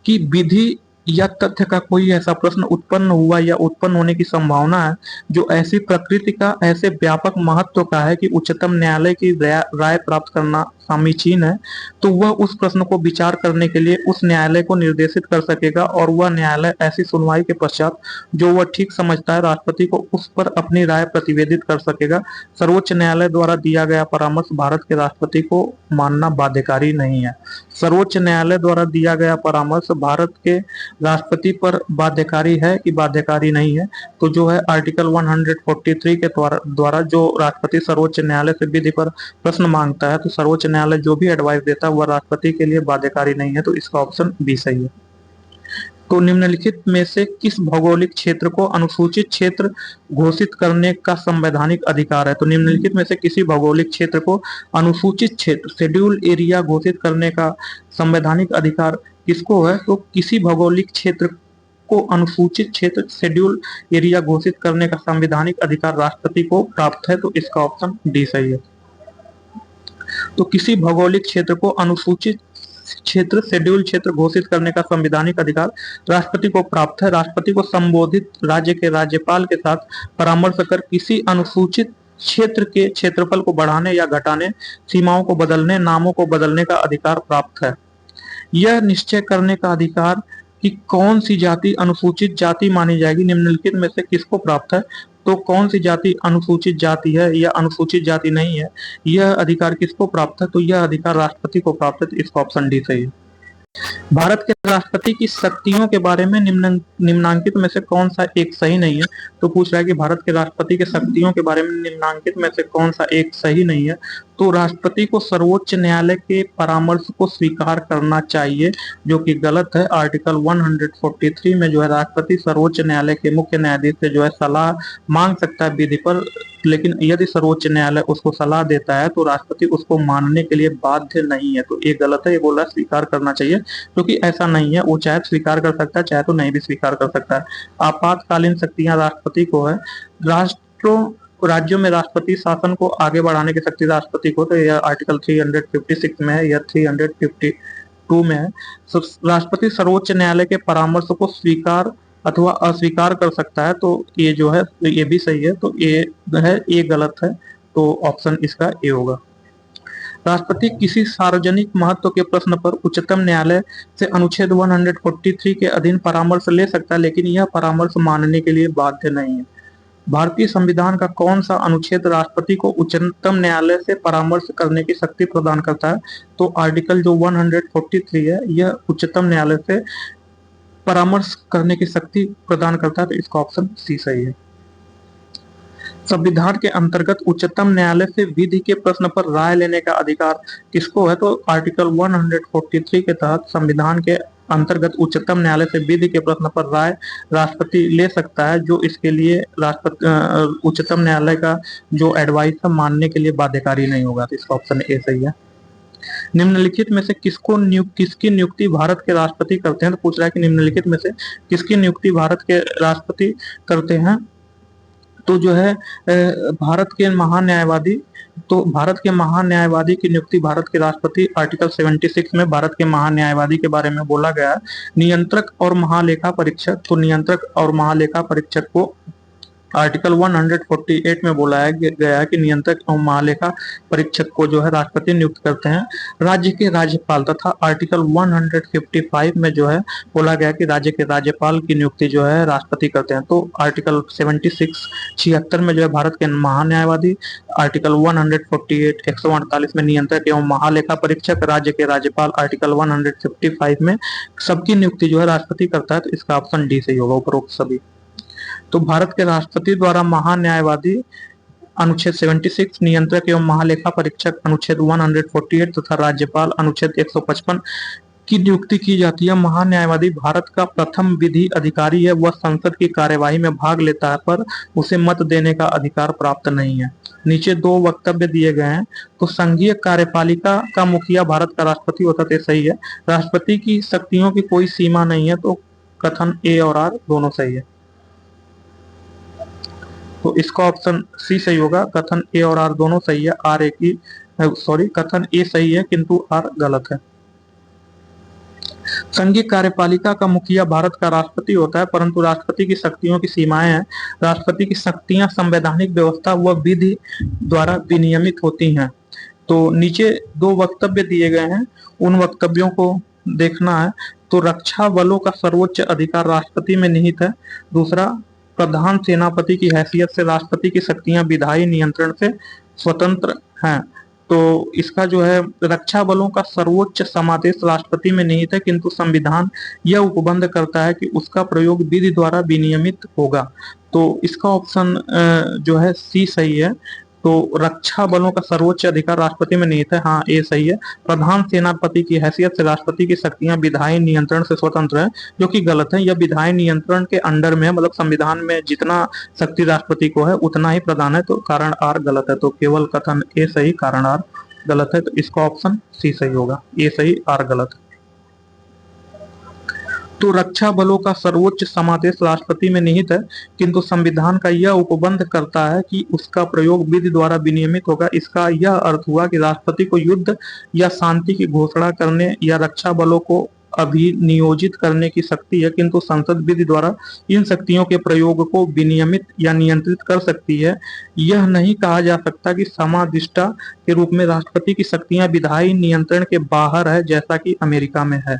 कि विधि या तथ्य का कोई ऐसा प्रश्न उत्पन्न हुआ या उत्पन्न होने की संभावना है जो ऐसी प्रकृति का, ऐसे व्यापक महत्व का है कि उच्चतम न्यायालय की राय प्राप्त करना समीचीन है, तो वह उस प्रश्न को विचार करने के लिए उस न्यायालय को निर्देशित कर सकेगा और वह न्यायालय ऐसी सुनवाई के पश्चात जो वह ठीक समझता है राष्ट्रपति को उस पर अपनी राय प्रतिवेदित कर सकेगा। सर्वोच्च न्यायालय द्वारा दिया गया परामर्श भारत के राष्ट्रपति को मानना बाध्यकारी नहीं है। सर्वोच्च न्यायालय द्वारा दिया गया परामर्श भारत के राष्ट्रपति पर बाध्यकारी है कि बाध्यकारी नहीं है? तो जो है आर्टिकल 143 के द्वारा जो राष्ट्रपति सर्वोच्च न्यायालय से विधि पर प्रश्न मांगता है, तो सर्वोच्च न्यायालय जो भी एडवाइस देता है वह राष्ट्रपति के लिए बाध्यकारी नहीं है। तो इसका ऑप्शन बी सही है। तो निम्नलिखित में से किस भौगोलिक क्षेत्र को अनुसूचित क्षेत्र घोषित करने का संवैधानिक अधिकार है? तो निम्नलिखित में से किसी भौगोलिक क्षेत्र को अनुसूचित क्षेत्र, शेड्यूल एरिया घोषित करने का संवैधानिक अधिकार किसको है? तो किसी भौगोलिक क्षेत्र को अनुसूचित क्षेत्र शेड्यूल एरिया घोषित करने का संवैधानिक अधिकार राष्ट्रपति को प्राप्त है? तो इसका ऑप्शन डी सही है। तो किसी भौगोलिक क्षेत्र को अनुसूचित क्षेत्र शेड्यूल क्षेत्र घोषित करने का संवैधानिक अधिकार राष्ट्रपति को प्राप्त है। राष्ट्रपति को संबोधित राज्य के राज्यपाल के साथ परामर्श कर किसी अनुसूचित क्षेत्र के क्षेत्रफल को बढ़ाने या घटाने, सीमाओं को बदलने, नामों को बदलने का अधिकार प्राप्त है। यह निश्चय करने का अधिकार कि कौन सी जाति अनुसूचित जाति मानी जाएगी निम्नलिखित में से किसको प्राप्त है? तो कौन सी जाति अनुसूचित जाति है या अनुसूचित जाति नहीं है, यह अधिकार किसको प्राप्त है? तो यह अधिकार राष्ट्रपति को प्राप्त है। तो इसका ऑप्शन डी सही है। भारत के राष्ट्रपति की शक्तियों के बारे में निम्नांकित में से कौन सा एक सही नहीं है? तो पूछ रहा है कि भारत के राष्ट्रपति के शक्तियों के बारे में निम्नांकित में से कौन सा एक सही नहीं है? तो राष्ट्रपति को सर्वोच्च न्यायालय के परामर्श को स्वीकार करना चाहिए, जो कि गलत है। आर्टिकल 143 में जो है राष्ट्रपति सर्वोच्च न्यायालय के मुख्य न्यायाधीश से जो है सलाह मांग सकता है विधि पर, लेकिन यदि सर्वोच्च न्यायालय उसको सलाह देता है तो राष्ट्रपति उसको मानने के लिए बाध्य नहीं है। तो ये गलत है, ये बोल रहा है स्वीकार करना चाहिए, क्योंकि ऐसा नहीं है। वो चाहे स्वीकार कर सकता है, चाहे तो नहीं भी स्वीकार कर सकता है। आपातकालीन शक्तियां राष्ट्रपति को है। राज्यों में राष्ट्रपति शासन को आगे बढ़ाने की शक्ति राष्ट्रपति को, तो यह आर्टिकल 356 में है या 352 में है। राष्ट्रपति सर्वोच्च न्यायालय के परामर्श को स्वीकार अथवा अस्वीकार कर सकता है। तो ये जो है ये भी सही है। तो ये गलत है। तो ऑप्शन इसका ए होगा। राष्ट्रपति किसी सार्वजनिक महत्व के प्रश्न पर उच्चतम न्यायालय से अनुच्छेद 143 के अधीन परामर्श ले सकता है, लेकिन यह परामर्श मानने के लिए बाध्य नहीं है। भारतीय संविधान का कौन सा अनुच्छेद राष्ट्रपति को उच्चतम न्यायालय से परामर्श करने की शक्ति प्रदान करता है? तो आर्टिकल जो 143 है यह उच्चतम न्यायालय से परामर्श करने की शक्ति प्रदान करता है। तो इसका ऑप्शन सी सही है। संविधान के अंतर्गत उच्चतम न्यायालय से विधि के प्रश्न पर राय लेने का अधिकार किसको है? तो आर्टिकल 143 के तहत संविधान के अंतर्गत उच्चतम न्यायालय से विधि के प्रश्न पर राय राष्ट्रपति ले सकता है, जो इसके लिए राष्ट्रपति उच्चतम न्यायालय का जो एडवाइस है मानने के लिए बाध्यकारी नहीं होगा। तो इसका ऑप्शन ए सही है। निम्नलिखित में से किसकी नियुक्ति भारत के राष्ट्रपति करते हैं? तो पूछ रहा है कि निम्नलिखित में से किसकी नियुक्ति भारत के राष्ट्रपति करते हैं? तो जो है भारत के महान्यायवादी की नियुक्ति भारत के राष्ट्रपति आर्टिकल 76 में भारत के महान्यायवादी के बारे में बोला गया है। नियंत्रक और महालेखा परीक्षक, तो नियंत्रक और महालेखा परीक्षक को आर्टिकल 148 में बोला गया है कि नियंत्रक और महालेखा परीक्षक को जो है राष्ट्रपति नियुक्त करते हैं। राज्य के राज्यपाल तथा आर्टिकल 155 में जो है बोला गया कि राज्य के राज्यपाल की नियुक्ति जो है राष्ट्रपति करते हैं। तो आर्टिकल 76 में जो है भारत के महान्यायवादी, आर्टिकल 148 148 में नियंत्रक एवं महालेखा परीक्षक, राज्य के राज्यपाल आर्टिकल 155 में सबकी नियुक्ति जो है राष्ट्रपति करता है। तो इसका ऑप्शन डी सही होगा, उपरोक्त सभी। तो भारत के राष्ट्रपति द्वारा महान्यायवादी अनुच्छेद 76, नियंत्रक एवं महालेखा परीक्षक अनुच्छेद 148 तथा राज्यपाल अनुच्छेद 155 की नियुक्ति की जाती है। महान्यायवादी भारत का प्रथम विधि अधिकारी है। वह संसद की कार्यवाही में भाग लेता है, पर उसे मत देने का अधिकार प्राप्त नहीं है। नीचे दो वक्तव्य दिए गए हैं। तो संघीय कार्यपालिका का मुखिया भारत का राष्ट्रपति होता है, सही है। राष्ट्रपति की शक्तियों की कोई सीमा नहीं है। तो कथन ए और आर दोनों सही है। तो इसका ऑप्शन सी सही होगा। कथन ए और आर दोनों सही है। कथन ए सही है किंतु आर गलत है। संघीय कार्यपालिका का मुखिया भारत का राष्ट्रपति होता है, परंतु राष्ट्रपति की शक्तियों की सीमाएं हैं। राष्ट्रपति की शक्तियां संवैधानिक व्यवस्था व विधि द्वारा विनियमित होती हैं। तो नीचे दो वक्तव्य दिए गए हैं, उन वक्तव्यों को देखना है। तो रक्षा बलों का सर्वोच्च अधिकार राष्ट्रपति में निहित है। दूसरा, प्रधान सेनापति की हैसियत से राष्ट्रपति की शक्तियां विधायी नियंत्रण से स्वतंत्र हैं। तो इसका जो है रक्षा बलों का सर्वोच्च समादेश राष्ट्रपति में निहित है, किंतु संविधान यह उपबंध करता है कि उसका प्रयोग विधि द्वारा विनियमित होगा। तो इसका ऑप्शन जो है सी सही है। तो रक्षा बलों का सर्वोच्च अधिकार राष्ट्रपति में निहित है, हाँ ये सही है। प्रधान सेनापति की हैसियत से राष्ट्रपति की शक्तियां विधायी नियंत्रण से स्वतंत्र है, जो कि गलत है। यह विधायी नियंत्रण के अंडर में है, मतलब संविधान में जितना शक्ति राष्ट्रपति को है उतना ही प्रदान है। तो कारण आर गलत है। तो केवल कथन ए सही, कारण आर गलत है। तो इसका ऑप्शन सी सही होगा, ए सही आर गलत है। तो रक्षा बलों का सर्वोच्च समादेश राष्ट्रपति में निहित है, किंतु संविधान का यह उपबंध करता है कि उसका प्रयोग विधि द्वारा विनियमित होगा। इसका यह अर्थ हुआ कि राष्ट्रपति को युद्ध या शांति की घोषणा करने या रक्षा बलों को अभिनियोजित करने की शक्ति है, किंतु संसद विधि द्वारा इन शक्तियों के प्रयोग को विनियमित या नियंत्रित कर सकती है। यह नहीं कहा जा सकता कि समादिष्टा के रूप में राष्ट्रपति की शक्तियां विधायी नियंत्रण के बाहर है, जैसा कि अमेरिका में है।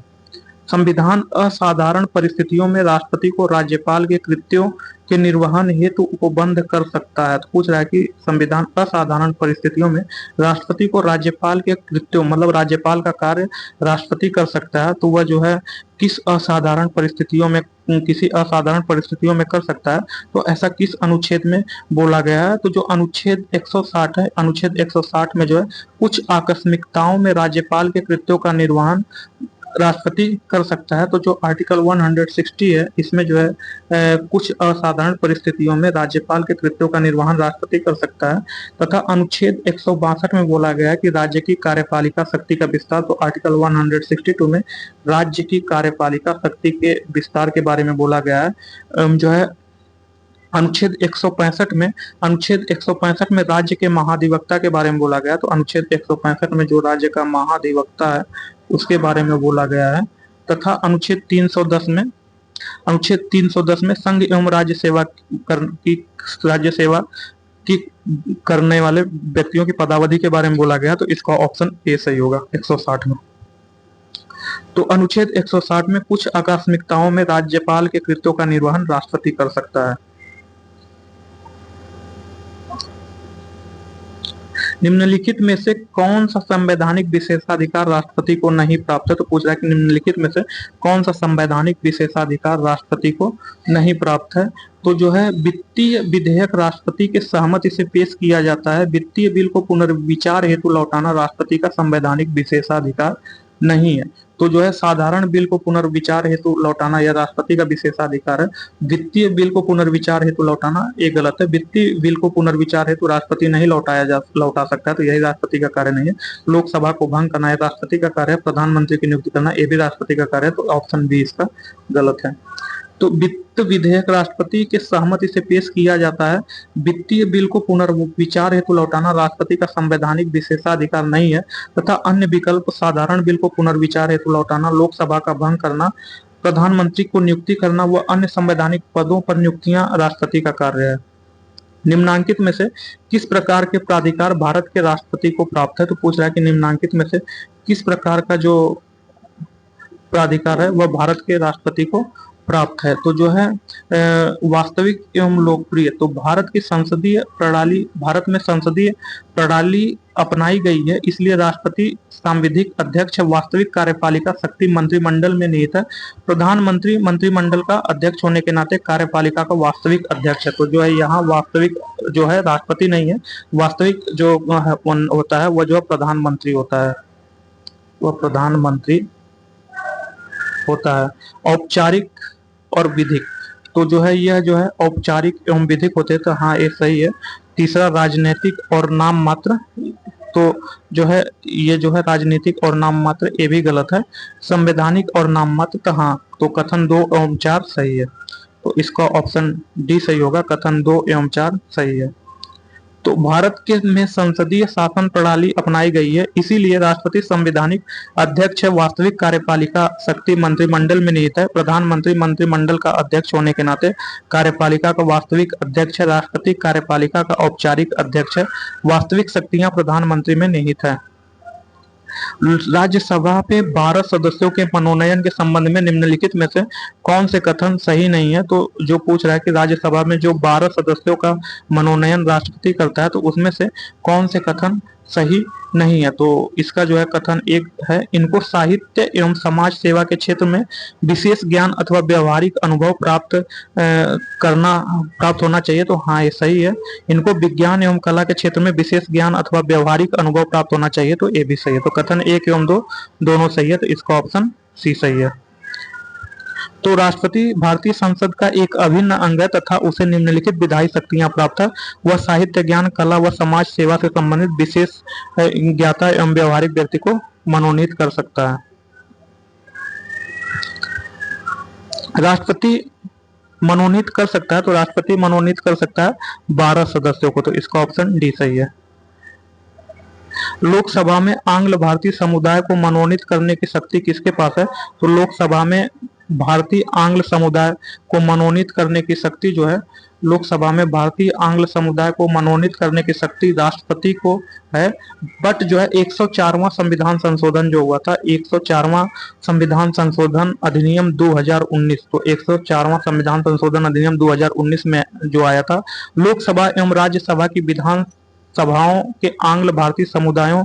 संविधान असाधारण परिस्थितियों में राष्ट्रपति को राज्यपाल के कृत्यों के निर्वहन हेतु उपबंध कर सकता है। तो पूछ रहा है कि संविधान असाधारण परिस्थितियों में राष्ट्रपति को राज्यपाल के कृत्यों, मतलब राज्यपाल का कार्य राष्ट्रपति कर सकता है, तो वह जो है किस असाधारण परिस्थितियों में, किसी असाधारण परिस्थितियों में कर सकता है, तो ऐसा किस अनुच्छेद में बोला गया है। तो जो अनुच्छेद 160 है, अनुच्छेद 160 में जो है कुछ आकस्मिकताओं में राज्यपाल के कृत्यों का निर्वहन राष्ट्रपति कर सकता है। तो जो आर्टिकल 160 है, इसमें जो है कुछ असाधारण परिस्थितियों में राज्यपाल के कृत्यों का निर्वहन राष्ट्रपति कर सकता है। तथा अनुच्छेद 162 में बोला गया है कि राज्य की कार्यपालिका शक्ति का विस्तार। तो आर्टिकल 162 में राज्य की कार्यपालिका शक्ति के विस्तार के बारे में बोला गया है। जो है अनुच्छेद 165 में राज्य के महाधिवक्ता के बारे में बोला गया। तो अनुच्छेद 165 में जो राज्य का महाधिवक्ता है उसके बारे में बोला गया है। तथा अनुच्छेद 310 में संघ एवं राज्य सेवा की करने वाले व्यक्तियों की पदावधि के बारे में बोला गया। तो इसका ऑप्शन ए सही होगा 160 में। तो अनुच्छेद 160 में कुछ आकस्मिकताओं में राज्यपाल के कृत्यों का निर्वहन राष्ट्रपति कर सकता है। निम्नलिखित में से कौन सा संवैधानिक विशेषाधिकार राष्ट्रपति को नहीं प्राप्त है। तो पूछ रहा है कि निम्नलिखित में से कौन सा संवैधानिक विशेषाधिकार राष्ट्रपति को नहीं प्राप्त है। तो जो है वित्तीय विधेयक राष्ट्रपति के सहमति से पेश किया जाता है। वित्तीय बिल को पुनर्विचार हेतु लौटाना राष्ट्रपति का संवैधानिक विशेषाधिकार नहीं है। तो जो है साधारण बिल को पुनर्विचार हेतु लौटाना यह राष्ट्रपति का विशेषाधिकार है। वित्तीय बिल को पुनर्विचार हेतु लौटाना ये गलत है। वित्तीय बिल को पुनर्विचार हेतु राष्ट्रपति नहीं लौटा सकता है, तो यही राष्ट्रपति का कार्य नहीं है। लोकसभा को भंग करना यह राष्ट्रपति का कार्य है। प्रधानमंत्री की नियुक्ति करना ये भी राष्ट्रपति का कार्य है। तो ऑप्शन बी इसका गलत है। तो वित्त विधेयक राष्ट्रपति के सहमति से पेश किया जाता है। वित्तीय बिल को पुनर्विचार हेतु लौटाना राष्ट्रपति का संवैधानिक विशेषाधिकार नहीं है। तथा अन्य विकल्प साधारण बिल को पुनर्विचार हेतु लौटाना, लोकसभा का भंग करना, प्रधानमंत्री को नियुक्ति करना व अन्य संवैधानिक पदों पर नियुक्तियां राष्ट्रपति का कार्य है। निम्नांकित में से किस प्रकार के प्राधिकार भारत के राष्ट्रपति को प्राप्त है। तो पूछ रहा है कि निम्नांकित में से किस प्रकार का जो प्राधिकार है वह भारत के राष्ट्रपति को प्राप्त है। तो जो है वास्तविक एवं लोकप्रिय, तो भारत में संसदीय प्रणाली अपनाई गई है, इसलिए राष्ट्रपति सांविधिक अध्यक्ष है। वास्तविक कार्यपालिका शक्ति मंत्रिमंडल में निहित है। प्रधानमंत्री मंत्रिमंडल का अध्यक्ष होने के नाते कार्यपालिका का वास्तविक अध्यक्ष है। तो जो है यहाँ वास्तविक जो है राष्ट्रपति नहीं है, वास्तविक जो होता है वह जो प्रधानमंत्री होता है, वह प्रधानमंत्री होता है। औपचारिक और विधिक, तो जो है यह जो है औपचारिक एवं विधिक होते हैं। तो हाँ ये सही है। तीसरा राजनीतिक और नाम मात्र, तो जो है ये जो है राजनीतिक और नाम मात्र ये भी गलत है। संवैधानिक और नाम मात्र, तो हाँ, तो कथन 2 एवं 4 सही है। तो इसका ऑप्शन डी सही होगा, कथन 2 एवं 4 सही है। तो भारत के में संसदीय शासन प्रणाली अपनाई गई है, इसीलिए राष्ट्रपति संवैधानिक अध्यक्ष है। वास्तविक कार्यपालिका शक्ति मंत्रिमंडल में निहित है। प्रधानमंत्री मंत्रिमंडल का अध्यक्ष होने के नाते कार्यपालिका का वास्तविक अध्यक्ष है। राष्ट्रपति कार्यपालिका का औपचारिक अध्यक्ष है। वास्तविक शक्तियां प्रधानमंत्री में निहित है। राज्यसभा पे 12 सदस्यों के मनोनयन के संबंध में निम्नलिखित में से कौन से कथन सही नहीं है। तो जो पूछ रहा है कि राज्यसभा में जो 12 सदस्यों का मनोनयन राष्ट्रपति करता है, तो उसमें से कौन से कथन सही नहीं है। तो इसका जो है कथन 1 है, इनको साहित्य एवं समाज सेवा के क्षेत्र में विशेष ज्ञान अथवा व्यवहारिक अनुभव प्राप्त होना चाहिए। तो हाँ ये सही है। इनको विज्ञान एवं कला के क्षेत्र में विशेष ज्ञान अथवा व्यवहारिक अनुभव प्राप्त होना चाहिए। तो ये भी सही है। तो कथन 1 एवं 2 दोनों सही है। तो इसका ऑप्शन सी सही है। तो राष्ट्रपति भारतीय संसद का एक अभिन्न अंग है तथा उसे निम्नलिखित विधायी शक्तियां प्राप्त है। वह साहित्य ज्ञान, कला व समाज सेवा से संबंधित विशेष ज्ञाता एवं व्यवहारिक व्यक्ति को मनोनीत कर सकता है। राष्ट्रपति मनोनीत कर सकता है, तो राष्ट्रपति मनोनीत कर सकता है 12 सदस्यों को, तो इसका ऑप्शन डी सही है। लोकसभा में आंग्ल भारतीय समुदाय को मनोनीत करने की शक्ति किसके पास है? तो लोकसभा में भारतीय आंग्ल समुदाय को मनोनीत करने की शक्ति जो है, लोकसभा में भारतीय आंग्ल समुदाय को मनोनीत करने की शक्ति राष्ट्रपति को है। बट जो है 104वां संविधान संशोधन जो हुआ था, 104वां संविधान संशोधन अधिनियम 2019, तो 104वां संविधान संशोधन अधिनियम 2019 में जो आया था, लोकसभा एवं राज्यसभा की विधान सभाओं के आंग्ल भारतीय समुदायों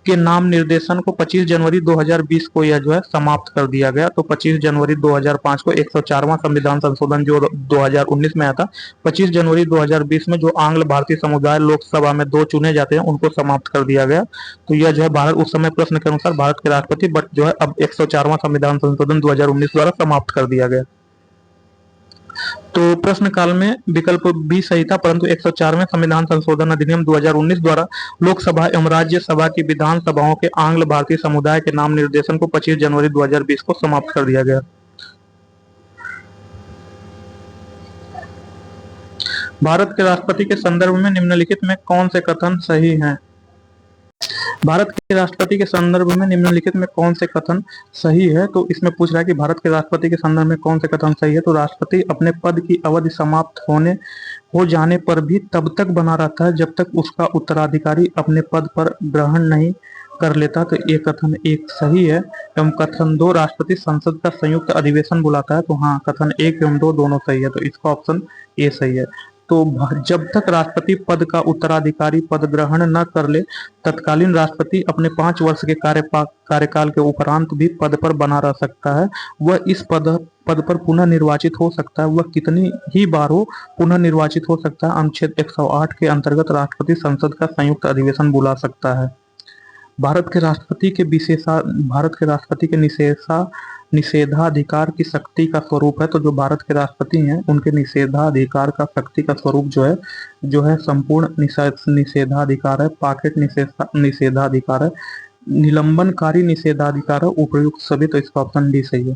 के नाम निर्देशन को 25 जनवरी 2020 को यह जो है समाप्त कर दिया गया। तो 25 जनवरी 2005 को 104वां संविधान संशोधन जो 2019 में आया था, 25 जनवरी 2020 में जो आंग्ल भारतीय समुदाय लोकसभा में 2 चुने जाते हैं उनको समाप्त कर दिया गया। तो यह जो है भारत उस समय प्रश्न के अनुसार भारत के राष्ट्रपति, बट जो है अब 104वां संविधान संशोधन 2019 द्वारा समाप्त कर दिया गया। तो प्रश्न काल में विकल्प बी सही था, परंतु 104वें संविधान संशोधन अधिनियम 2019 द्वारा लोकसभा एवं राज्यसभा की विधान सभाओं के आंग्ल भारतीय समुदाय के नाम निर्देशन को 25 जनवरी 2020 को समाप्त कर दिया गया। भारत के राष्ट्रपति के संदर्भ में निम्नलिखित में कौन से कथन सही हैं? भारत के राष्ट्रपति के संदर्भ में निम्नलिखित में कौन से कथन सही है? तो इसमें पूछ रहा है कि भारत के राष्ट्रपति के संदर्भ में कौन से कथन सही है। तो राष्ट्रपति अपने पद की अवधि समाप्त हो जाने पर भी तब तक बना रहता है जब तक उसका उत्तराधिकारी अपने पद पर ग्रहण नहीं कर लेता। तो ये कथन 1 सही है। एवं कथन 2, राष्ट्रपति संसद का संयुक्त अधिवेशन बुलाता है। तो हाँ, कथन 1 एवं 2 दोनों सही है, तो इसका ऑप्शन ए सही है। तो जब तक राष्ट्रपति पद का उत्तराधिकारी पद ग्रहण न कर ले, तत्कालीन राष्ट्रपति अपने 5 वर्ष के कार्यकाल के उपरांत भी पद पर बना रह सकता है। वह इस पद पर पुनः निर्वाचित हो सकता है। वह कितनी ही बार हो पुनः निर्वाचित हो सकता है। अनुच्छेद 108 के अंतर्गत राष्ट्रपति संसद का संयुक्त अधिवेशन बुला सकता है। भारत के राष्ट्रपति के निषेधाधिकार की शक्ति का स्वरूप है। तो जो भारत के राष्ट्रपति हैं उनके निषेधाधिकार का शक्ति का स्वरूप जो है संपूर्ण निषेधाधिकार है, पॉकेट निषेधाधिकार है, निलंबनकारी निषेधाधिकार है, उपयुक्त सभी। तो इसका ऑप्शन डी सही है।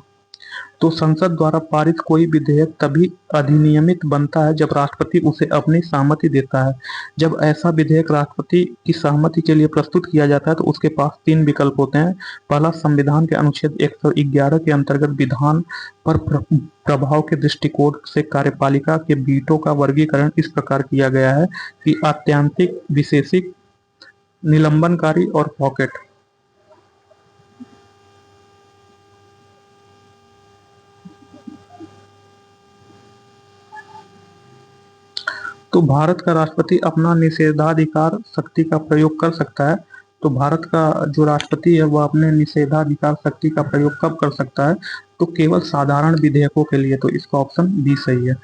तो संसद द्वारा पारित कोई विधेयक तभी अधिनियमित बनता है जब राष्ट्रपति उसे अपनी सहमति देता है। जब ऐसा विधेयक राष्ट्रपति की सहमति के लिए प्रस्तुत किया जाता है तो उसके पास 3 विकल्प होते हैं। पहला, संविधान के अनुच्छेद 111 के अंतर्गत विधान पर प्रभाव के दृष्टिकोण से कार्यपालिका के वीटो का वर्गीकरण इस प्रकार किया गया है कि आत्यांतिक, विशेषिक, निलंबनकारी और पॉकेट। तो भारत का राष्ट्रपति अपना निषेधाधिकार शक्ति का प्रयोग कर सकता है। तो भारत का जो राष्ट्रपति है वह अपने निषेधाधिकार शक्ति का प्रयोग कब कर सकता है? तो केवल साधारण विधेयकों के लिए। तो इसका ऑप्शन बी सही है।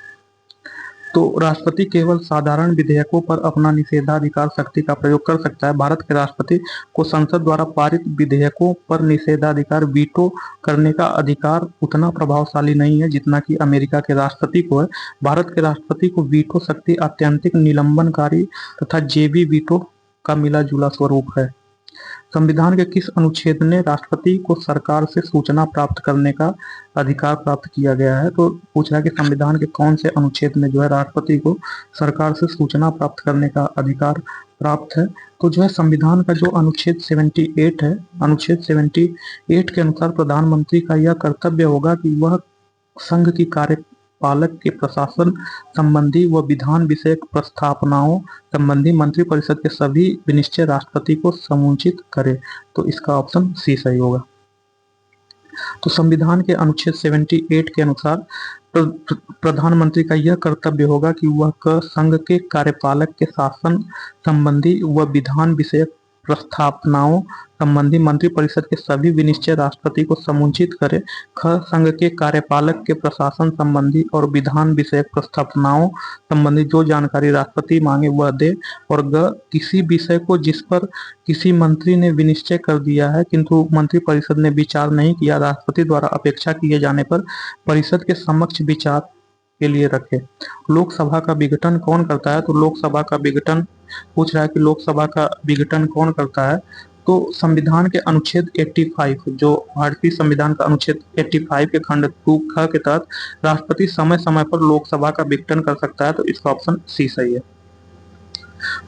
तो राष्ट्रपति केवल साधारण विधेयकों पर अपना निषेधाधिकार शक्ति का प्रयोग कर सकता है। भारत के राष्ट्रपति को संसद द्वारा पारित विधेयकों पर निषेधाधिकार वीटो करने का अधिकार उतना प्रभावशाली नहीं है जितना कि अमेरिका के राष्ट्रपति को है। भारत के राष्ट्रपति को वीटो शक्ति आत्यंतिक, निलंबनकारी तथा जेबी वीटो का मिला जुला स्वरूप है। संविधान के किस अनुच्छेद ने राष्ट्रपति को सरकार से सूचना प्राप्त करने का अधिकार प्राप्त किया गया है? तो पूछ रहा है कि संविधान के कौन से अनुच्छेद में जो है राष्ट्रपति को सरकार से सूचना प्राप्त करने का अधिकार प्राप्त है? तो जो है संविधान का जो अनुच्छेद 78 है, अनुच्छेद 78 के अनुसार प्रधानमंत्री का यह कर्तव्य होगा कि वह संघ की कार्यपालक के प्रशासन संबंधी व विधान विषयक प्रस्तावनाओं संबंधी मंत्रिपरिषद के सभी विनिश्चय राष्ट्रपति को समुचित करे। तो इसका ऑप्शन सी सही होगा। तो संविधान के अनुच्छेद 78 के अनुसार प्रधानमंत्री का यह कर्तव्य होगा कि वह संघ के कार्यपालक के शासन संबंधी व विधान विषयक प्रस्तावनाओं संबंधी मंत्रिपरिषद के सभी विनिश्चय राष्ट्रपति को समुचित करे। ख, संघ के कार्यपालक के प्रशासन संबंधी और विधान विषयक प्रस्तावनाओं संबंधी जो जानकारी राष्ट्रपति मांगे वह दे। और ग, किसी विषय को जिस पर किसी मंत्री ने विनिश्चय कर दिया है किंतु मंत्रिपरिषद ने विचार नहीं किया, राष्ट्रपति द्वारा अपेक्षा किए जाने पर परिषद के समक्ष विचार के लिए रखे। लोकसभा का विघटन कौन करता है? तो लोकसभा का विघटन पूछ रहा है कि लोकसभा का विघटन कौन करता है? तो संविधान के अनुच्छेद 85, जो भारतीय संविधान का अनुच्छेद 85 के खंड 2 ख के तहत राष्ट्रपति समय समय पर लोकसभा का विघटन कर सकता है, तो इसका ऑप्शन सी सही है।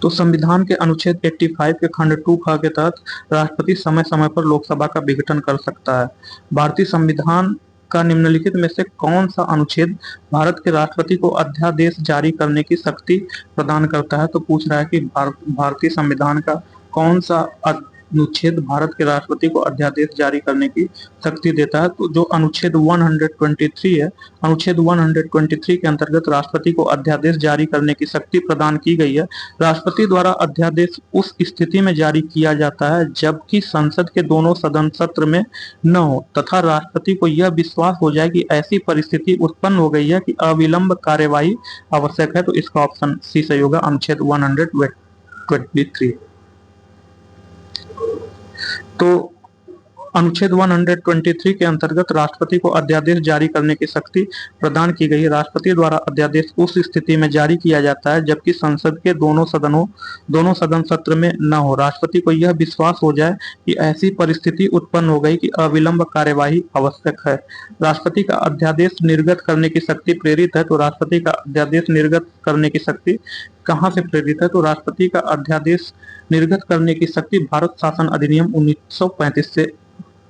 तो संविधान के अनुच्छेद 85 के खंड 2 ख के तहत राष्ट्रपति समय समय पर लोकसभा का विघटन कर सकता है। भारतीय संविधान का निम्नलिखित में से कौन सा अनुच्छेद भारत के राष्ट्रपति को अध्यादेश जारी करने की शक्ति प्रदान करता है? तो पूछ रहा है कि भारतीय संविधान का कौन सा अनुच्छेद भारत के राष्ट्रपति को अध्यादेश जारी करने की शक्ति देता है? तो जो अनुच्छेद 123 है, अनुच्छेद 123 के अंतर्गत राष्ट्रपति को अध्यादेश जारी करने की शक्ति प्रदान की गई है। राष्ट्रपति द्वारा अध्यादेश उस स्थिति में जारी किया जाता है जबकि संसद के दोनों सदन सत्र में न हो तथा राष्ट्रपति को यह विश्वास हो जाए कि ऐसी परिस्थिति उत्पन्न हो गई है कि अविलंब कार्यवाही आवश्यक है, तो इसका ऑप्शन सी सही होगा, अनुच्छेद 123। तो अनुच्छेद 123 के अंतर्गत राष्ट्रपति को अध्यादेश जारी करने की शक्ति प्रदान की गई है। राष्ट्रपति द्वारा अध्यादेश उस स्थिति में जारी किया जाता है जबकि संसद के दोनों सदन सत्र में न हो, राष्ट्रपति को यह विश्वास हो जाए कि ऐसी परिस्थिति उत्पन्न हो गई कि अविलंब कार्यवाही आवश्यक है। राष्ट्रपति का अध्यादेश निर्गत करने की शक्ति प्रेरित है, तो राष्ट्रपति का अध्यादेश निर्गत करने की शक्ति कहाँ से प्रेरित है? तो राष्ट्रपति का अध्यादेश निर्गत करने की शक्ति भारत शासन अधिनियम 1935 से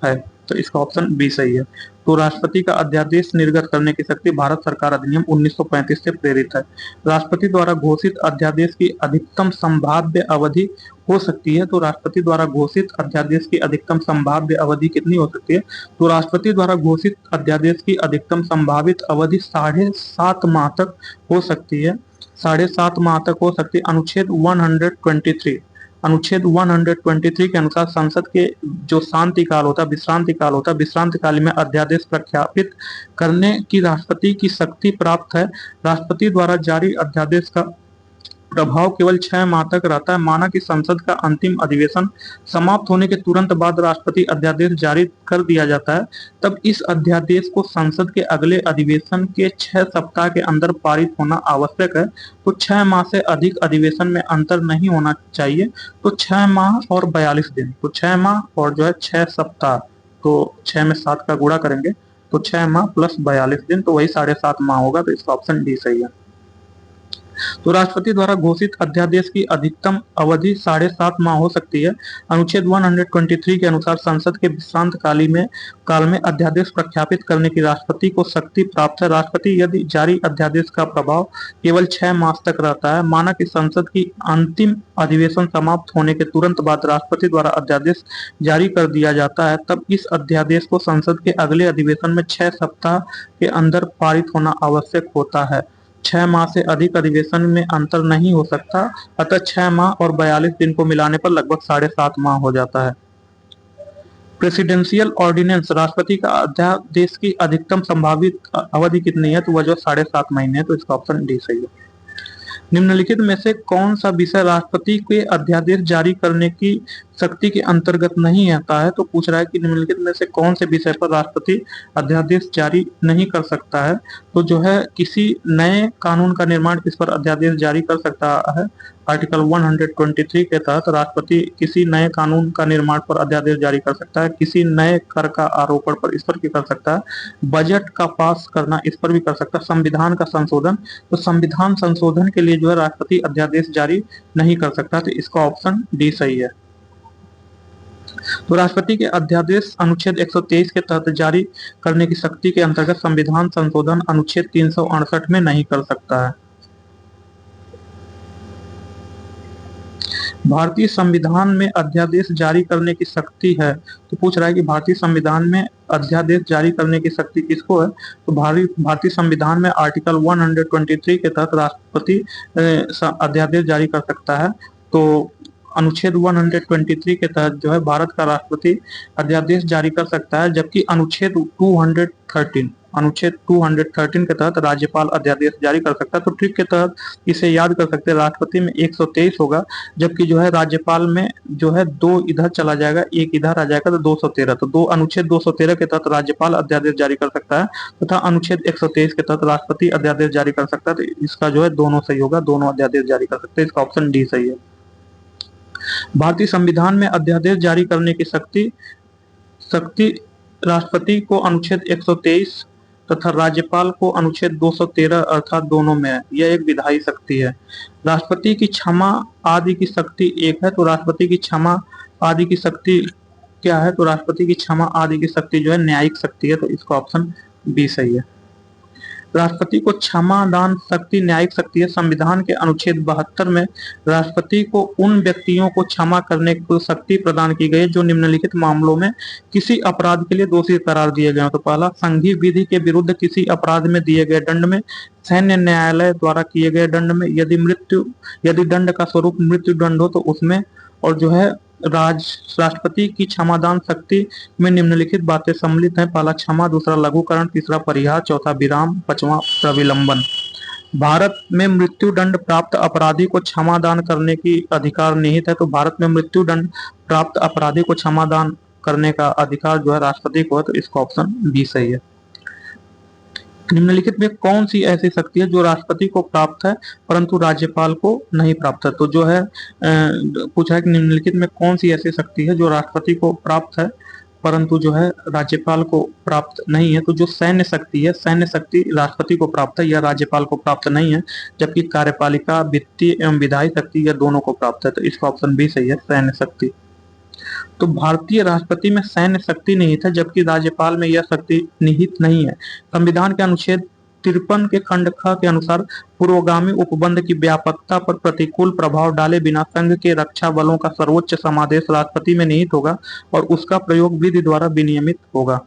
है, तो इसका ऑप्शन बी सही है। तो राष्ट्रपति का अध्यादेश निर्गत करने की शक्ति भारत सरकार अधिनियम 1935 से प्रेरित है। राष्ट्रपति द्वारा घोषित अध्यादेश की अधिकतम संभाव्य अवधि हो सकती है, तो राष्ट्रपति द्वारा घोषित अध्यादेश की अधिकतम संभाव्य अवधि कितनी हो सकती है? तो राष्ट्रपति द्वारा घोषित अध्यादेश की अधिकतम संभावित अवधि 7.5 माह तक हो सकती है, 7.5 माह तक हो सकती है। अनुच्छेद 123 के अनुसार संसद के जो शांति काल होता है, विश्रांति काल होता है, विश्रांति काल में अध्यादेश प्रख्यापित करने की राष्ट्रपति की शक्ति प्राप्त है। राष्ट्रपति द्वारा जारी अध्यादेश का प्रभाव केवल 6 माह तक रहता है। माना कि संसद का अंतिम अधिवेशन समाप्त होने के तुरंत बाद राष्ट्रपति अध्यादेश जारी कर दिया जाता है, तब इस अध्यादेश को संसद के अगले अधिवेशन के 6 सप्ताह के अंदर पारित होना आवश्यक है। तो 6 माह से अधिक अधिवेशन में अंतर नहीं होना चाहिए। तो 6 माह और 42 दिन, तो 6 माह और जो है 6 सप्ताह, तो 6 में 7 का गुणा करेंगे तो 6 माह प्लस 42 दिन, तो वही 7.5 माह होगा, तो इसका ऑप्शन डी सही है। तो राष्ट्रपति द्वारा घोषित अध्यादेश की अधिकतम अवधि 7.5 माह हो सकती है। अनुच्छेद 123 के अनुसार संसद के विश्रांत काल में अध्यादेश प्रख्यापित करने की राष्ट्रपति को शक्ति प्राप्त है। राष्ट्रपति यदि जारी अध्यादेश का प्रभाव केवल 6 मास तक रहता है, माना कि संसद की अंतिम अधिवेशन समाप्त होने के तुरंत बाद राष्ट्रपति द्वारा अध्यादेश जारी कर दिया जाता है, तब इस अध्यादेश को संसद के अगले अधिवेशन में 6 सप्ताह के अंदर पारित होना आवश्यक होता है। 6 माह से अधिक अधिवेशन में अंतर नहीं हो सकता, अतः 6 माह और 42 दिन को मिलाने पर लगभग 7.5 माह हो जाता है। प्रेसिडेंशियल ऑर्डिनेंस, राष्ट्रपति का अध्यादेश की अधिकतम संभावित अवधि कितनी है? तो वह जो 7.5 महीने है, तो इसका ऑप्शन डी सही है। निम्नलिखित में से कौन सा विषय राष्ट्रपति के अध्यादेश जारी करने की शक्ति के अंतर्गत नहीं आता है? तो पूछ रहा है कि निम्नलिखित में से कौन से विषय पर राष्ट्रपति अध्यादेश जारी नहीं कर सकता है? तो जो है किसी नए कानून का निर्माण इस पर अध्यादेश जारी कर सकता है। आर्टिकल 123 के तहत राष्ट्रपति किसी नए कानून का निर्माण पर अध्यादेश जारी कर सकता है, किसी नए कर का आरोपण पर इस पर भी कर सकता है, बजट का पास करना इस पर भी कर सकता है, संविधान का संशोधन, तो संविधान संशोधन के लिए जो है राष्ट्रपति अध्यादेश जारी नहीं कर सकता, तो इसका ऑप्शन डी सही है। तो राष्ट्रपति के अध्यादेश अनुच्छेद 123 के तहत जारी करने की शक्ति के अंतर्गत संविधान संशोधन अनुच्छेद 368 में नहीं कर सकता है। भारतीय संविधान में अध्यादेश जारी करने की शक्ति है, तो पूछ रहा है कि भारतीय संविधान में अध्यादेश जारी करने की शक्ति किसको है? तो भारतीय संविधान में आर्टिकल 123 के तहत राष्ट्रपति अध्यादेश जारी कर सकता है। तो अनुच्छेद 123 के तहत जो है भारत का राष्ट्रपति अध्यादेश जारी कर सकता है, जबकि अनुच्छेद 213 के तहत राज्यपाल अध्यादेश जारी कर सकता है। तो ट्रिक के तहत इसे याद कर सकते हैं, राष्ट्रपति में 123 होगा, जबकि जो है राज्यपाल में जो है 2 इधर चला जाएगा, 1 इधर आ जाएगा, तो 213। तो अनुच्छेद 213 के तहत राज्यपाल अध्यादेश जारी कर सकता है तथा अनुच्छेद 123 के तहत राष्ट्रपति अध्यादेश जारी कर सकता है। तो इसका जो है दोनों सही होगा, दोनों अध्यादेश जारी कर सकते हैं, इसका ऑप्शन डी सही है। भारतीय संविधान में अध्यादेश जारी करने की शक्ति शक्ति राष्ट्रपति को अनुच्छेद 123 तथा राज्यपाल को अनुच्छेद 213 अर्थात दोनों में है। यह एक विधायी शक्ति है। राष्ट्रपति की क्षमा आदि की शक्ति एक है, तो राष्ट्रपति की क्षमा आदि की शक्ति क्या है? तो राष्ट्रपति की क्षमा आदि की शक्ति जो है न्यायिक शक्ति है, तो इसका ऑप्शन बी सही है। राष्ट्रपति को क्षमा दान शक्ति न्यायिक शक्ति है। संविधान के अनुच्छेद 72 में राष्ट्रपति को उन व्यक्तियों को क्षमा करने की शक्ति प्रदान की गई है जो निम्नलिखित मामलों में किसी अपराध के लिए दोषी करार दिए गए हैं। तो पहला, संघीय विधि के विरुद्ध किसी अपराध में दिए गए दंड में, सैन्य न्यायालय द्वारा किए गए दंड में, यदि दंड का स्वरूप मृत्यु दंड हो तो उसमें, और जो है राष्ट्रपति की क्षमादान शक्ति में निम्नलिखित बातें सम्मिलित हैं। पहला क्षमा, दूसरा लघुकरण, तीसरा परिहार, चौथा विराम, पांचवा प्रविलंबन। भारत में मृत्यु दंड प्राप्त अपराधी को क्षमादान करने की अधिकार निहित है, तो भारत में मृत्यु दंड प्राप्त अपराधी को क्षमादान करने का अधिकार जो है राष्ट्रपति को है, तो इसका ऑप्शन बी सही है। निम्नलिखित में कौन सी ऐसी शक्ति है जो राष्ट्रपति को प्राप्त है परंतु राज्यपाल को नहीं प्राप्त है? तो जो है पूछा है कि निम्नलिखित में कौन सी ऐसी शक्ति है जो राष्ट्रपति को प्राप्त है परंतु जो है राज्यपाल को प्राप्त नहीं है? तो जो सैन्य शक्ति है, सैन्य शक्ति राष्ट्रपति को प्राप्त है, यह राज्यपाल को प्राप्त नहीं है। जबकि कार्यपालिका, वित्तीय एवं विधायी शक्ति यह दोनों को प्राप्त है, तो इसका ऑप्शन बी सही है, सैन्य शक्ति। तो भारतीय राष्ट्रपति में सैन्य शक्ति निहित है जबकि राज्यपाल में यह शक्ति निहित नहीं है। संविधान के अनुच्छेद 53 के खंड ख के अनुसार पूर्वगामी उपबंध की व्यापकता पर प्रतिकूल प्रभाव डाले बिना संघ के रक्षा बलों का सर्वोच्च समादेश राष्ट्रपति में निहित होगा और उसका प्रयोग विधि द्वारा विनियमित होगा।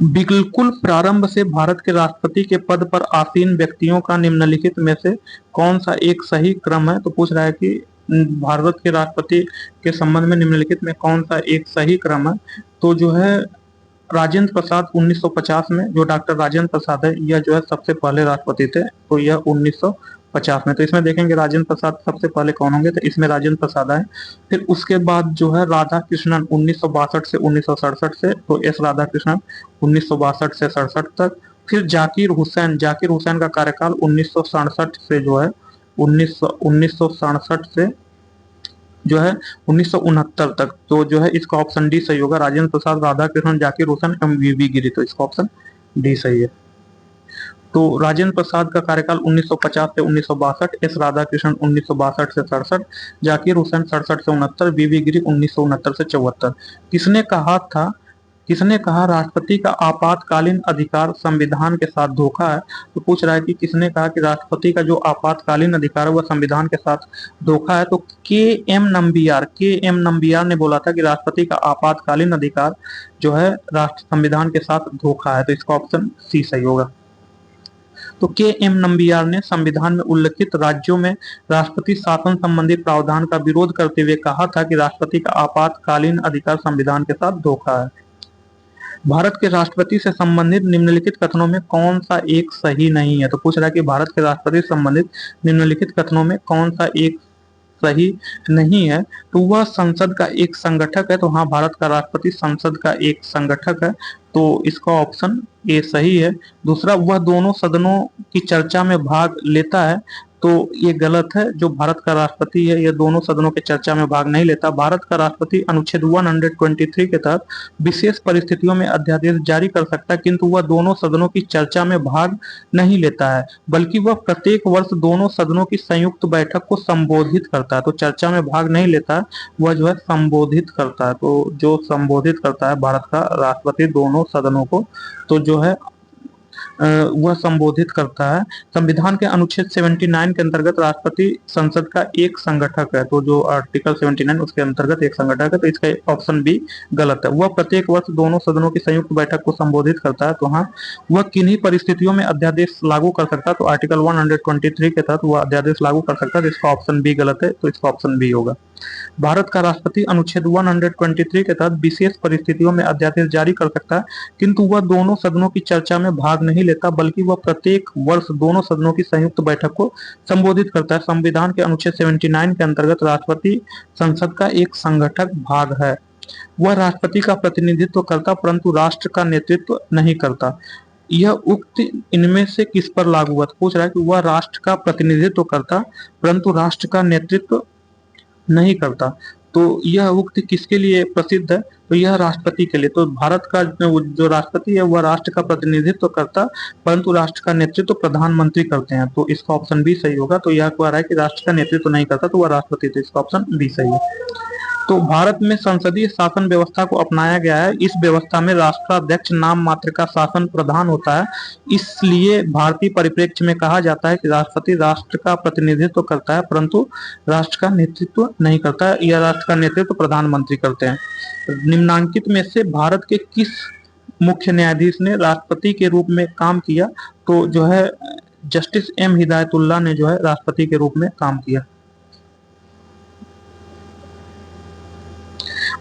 बिल्कुल प्रारंभ से भारत के राष्ट्रपति के पद पर आसीन व्यक्तियों का निम्नलिखित में से कौन सा एक सही क्रम है? तो पूछ रहा है कि भारत के राष्ट्रपति के संबंध में निम्नलिखित में कौन सा एक सही क्रम है? तो जो है राजेंद्र प्रसाद 1950 में, जो डॉक्टर राजेंद्र प्रसाद है यह जो है सबसे पहले राष्ट्रपति थे, तो यह 1950 में। तो इसमें देखेंगे राजेंद्र प्रसाद सबसे पहले कौन होंगे, तो इसमें राजेंद्र प्रसाद आए। फिर उसके बाद जो है राधा कृष्णन 1962 से 1967 से, तो एस राधा कृष्णन 1962 से 67 तक। फिर जाकिर हुसैन का कार्यकाल 1967 से जो है 1967 से जो है 1969 तक। तो जो है इसका ऑप्शन डी सही होगा, राजेंद्र प्रसाद, राधा कृष्णन, जाकिर हुसैन एवं वीवी गिरी, तो इसका ऑप्शन डी सही है। तो राजेंद्र प्रसाद का कार्यकाल 1950 से 1962, एस राधा कृष्णन 1962 से 67, जाकिर हुसैन 67 से 69, वीवी गिरी 1969 से 74। किसने कहा राष्ट्रपति का आपातकालीन अधिकार संविधान के साथ धोखा है? तो पूछ रहा है कि किसने कहा कि राष्ट्रपति का जो आपातकालीन अधिकार है वह संविधान के साथ धोखा है? तो के एम नंबियार ने बोला था कि राष्ट्रपति का आपातकालीन अधिकार जो है राष्ट्र संविधान के साथ धोखा है, तो इसका ऑप्शन सी सही होगा। तो के एम नंबियार ने संविधान में उल्लिखित राज्यों में राष्ट्रपति शासन संबंधी प्रावधान का विरोध करते हुए कहा था कि राष्ट्रपति का आपातकालीन अधिकार संविधान के साथ धोखा है। भारत के राष्ट्रपति से संबंधित निम्नलिखित कथनों में कौन सा एक सही नहीं है? तो पूछ रहा है कि भारत के राष्ट्रपति से संबंधित निम्नलिखित कथनों में कौन सा एक सही नहीं है? तो वह संसद का एक संगठक है। तो हाँ, भारत का राष्ट्रपति संसद का एक संगठक है, तो इसका ऑप्शन ए सही है। दूसरा, वह दोनों सदनों की चर्चा में भाग लेता है, तो ये गलत है। जो भारत का राष्ट्रपति है यह दोनों सदनों के चर्चा में भाग नहीं लेता। भारत का राष्ट्रपति अनुच्छेद 123 के तहत विशेष परिस्थितियों में अध्यादेश जारी कर सकता है, किंतु वह दोनों सदनों की चर्चा में भाग नहीं लेता है, बल्कि वह प्रत्येक वर्ष दोनों सदनों की संयुक्त बैठक को संबोधित करता है। तो चर्चा में भाग नहीं लेता है, वह जो है संबोधित करता है। तो जो संबोधित करता है भारत का राष्ट्रपति दोनों सदनों को, तो जो है वह संबोधित करता है। संविधान के अनुच्छेद 79 के अंतर्गत राष्ट्रपति संसद का एक संगठक है। तो जो आर्टिकल 79 उसके अंतर्गत एक संगठक है, तो इसका ऑप्शन बी गलत है। वह प्रत्येक वर्ष दोनों सदनों की संयुक्त बैठक को संबोधित करता है। तो हाँ, वह किन्हीं परिस्थितियों में अध्यादेश लागू कर सकता है। तो आर्टिकल 123 के तहत वह अध्यादेश लागू कर सकता है, तो इसका ऑप्शन बी गलत है, तो इसका ऑप्शन बी होगा। भारत का राष्ट्रपति अनुच्छेद 123 के तहत विशेष परिस्थितियों में अध्यादेश जारी कर सकता है, किंतु वह दोनों सदनों की चर्चा में भाग नहीं लेता, बल्कि वह प्रत्येक वर्ष दोनों सदनों की संयुक्त बैठक को संबोधित करता है। संविधान के अनुच्छेद 79 के अंतर्गत राष्ट्रपति संसद का एक संगठक भाग है। वह राष्ट्रपति का प्रतिनिधित्व करता परंतु राष्ट्र का नेतृत्व नहीं करता। यह उक्ति इनमें से किस पर लागू हुआ? पूछ रहा है कि वह राष्ट्र का प्रतिनिधित्व करता परंतु राष्ट्र का नेतृत्व नहीं करता। तो यह उक्ति किसके लिए प्रसिद्ध है? तो यह राष्ट्रपति के लिए। तो भारत का जो राष्ट्रपति है वह राष्ट्र का प्रतिनिधित्व करता, परंतु राष्ट्र का नेतृत्व प्रधानमंत्री करते हैं। तो इसका ऑप्शन बी सही होगा। तो यह कह रहा है कि राष्ट्र का नेतृत्व नहीं करता तो वह राष्ट्रपति, तो इसका ऑप्शन बी सही है। तो भारत में संसदीय शासन व्यवस्था को अपनाया गया है। इस व्यवस्था में राष्ट्राध्यक्ष नाम मात्र का शासन प्रधान होता है। इसलिए भारतीय परिप्रेक्ष्य में कहा जाता है कि राष्ट्रपति राष्ट्र का प्रतिनिधित्व करता है, परंतु राष्ट्र का नेतृत्व नहीं करता है। यह राष्ट्र का नेतृत्व प्रधानमंत्री करते हैं। निम्नांकित में से भारत के किस मुख्य न्यायाधीश ने राष्ट्रपति के रूप में काम किया? तो जो है जस्टिस एम हिदायतुल्लाह ने जो है राष्ट्रपति के रूप में काम किया।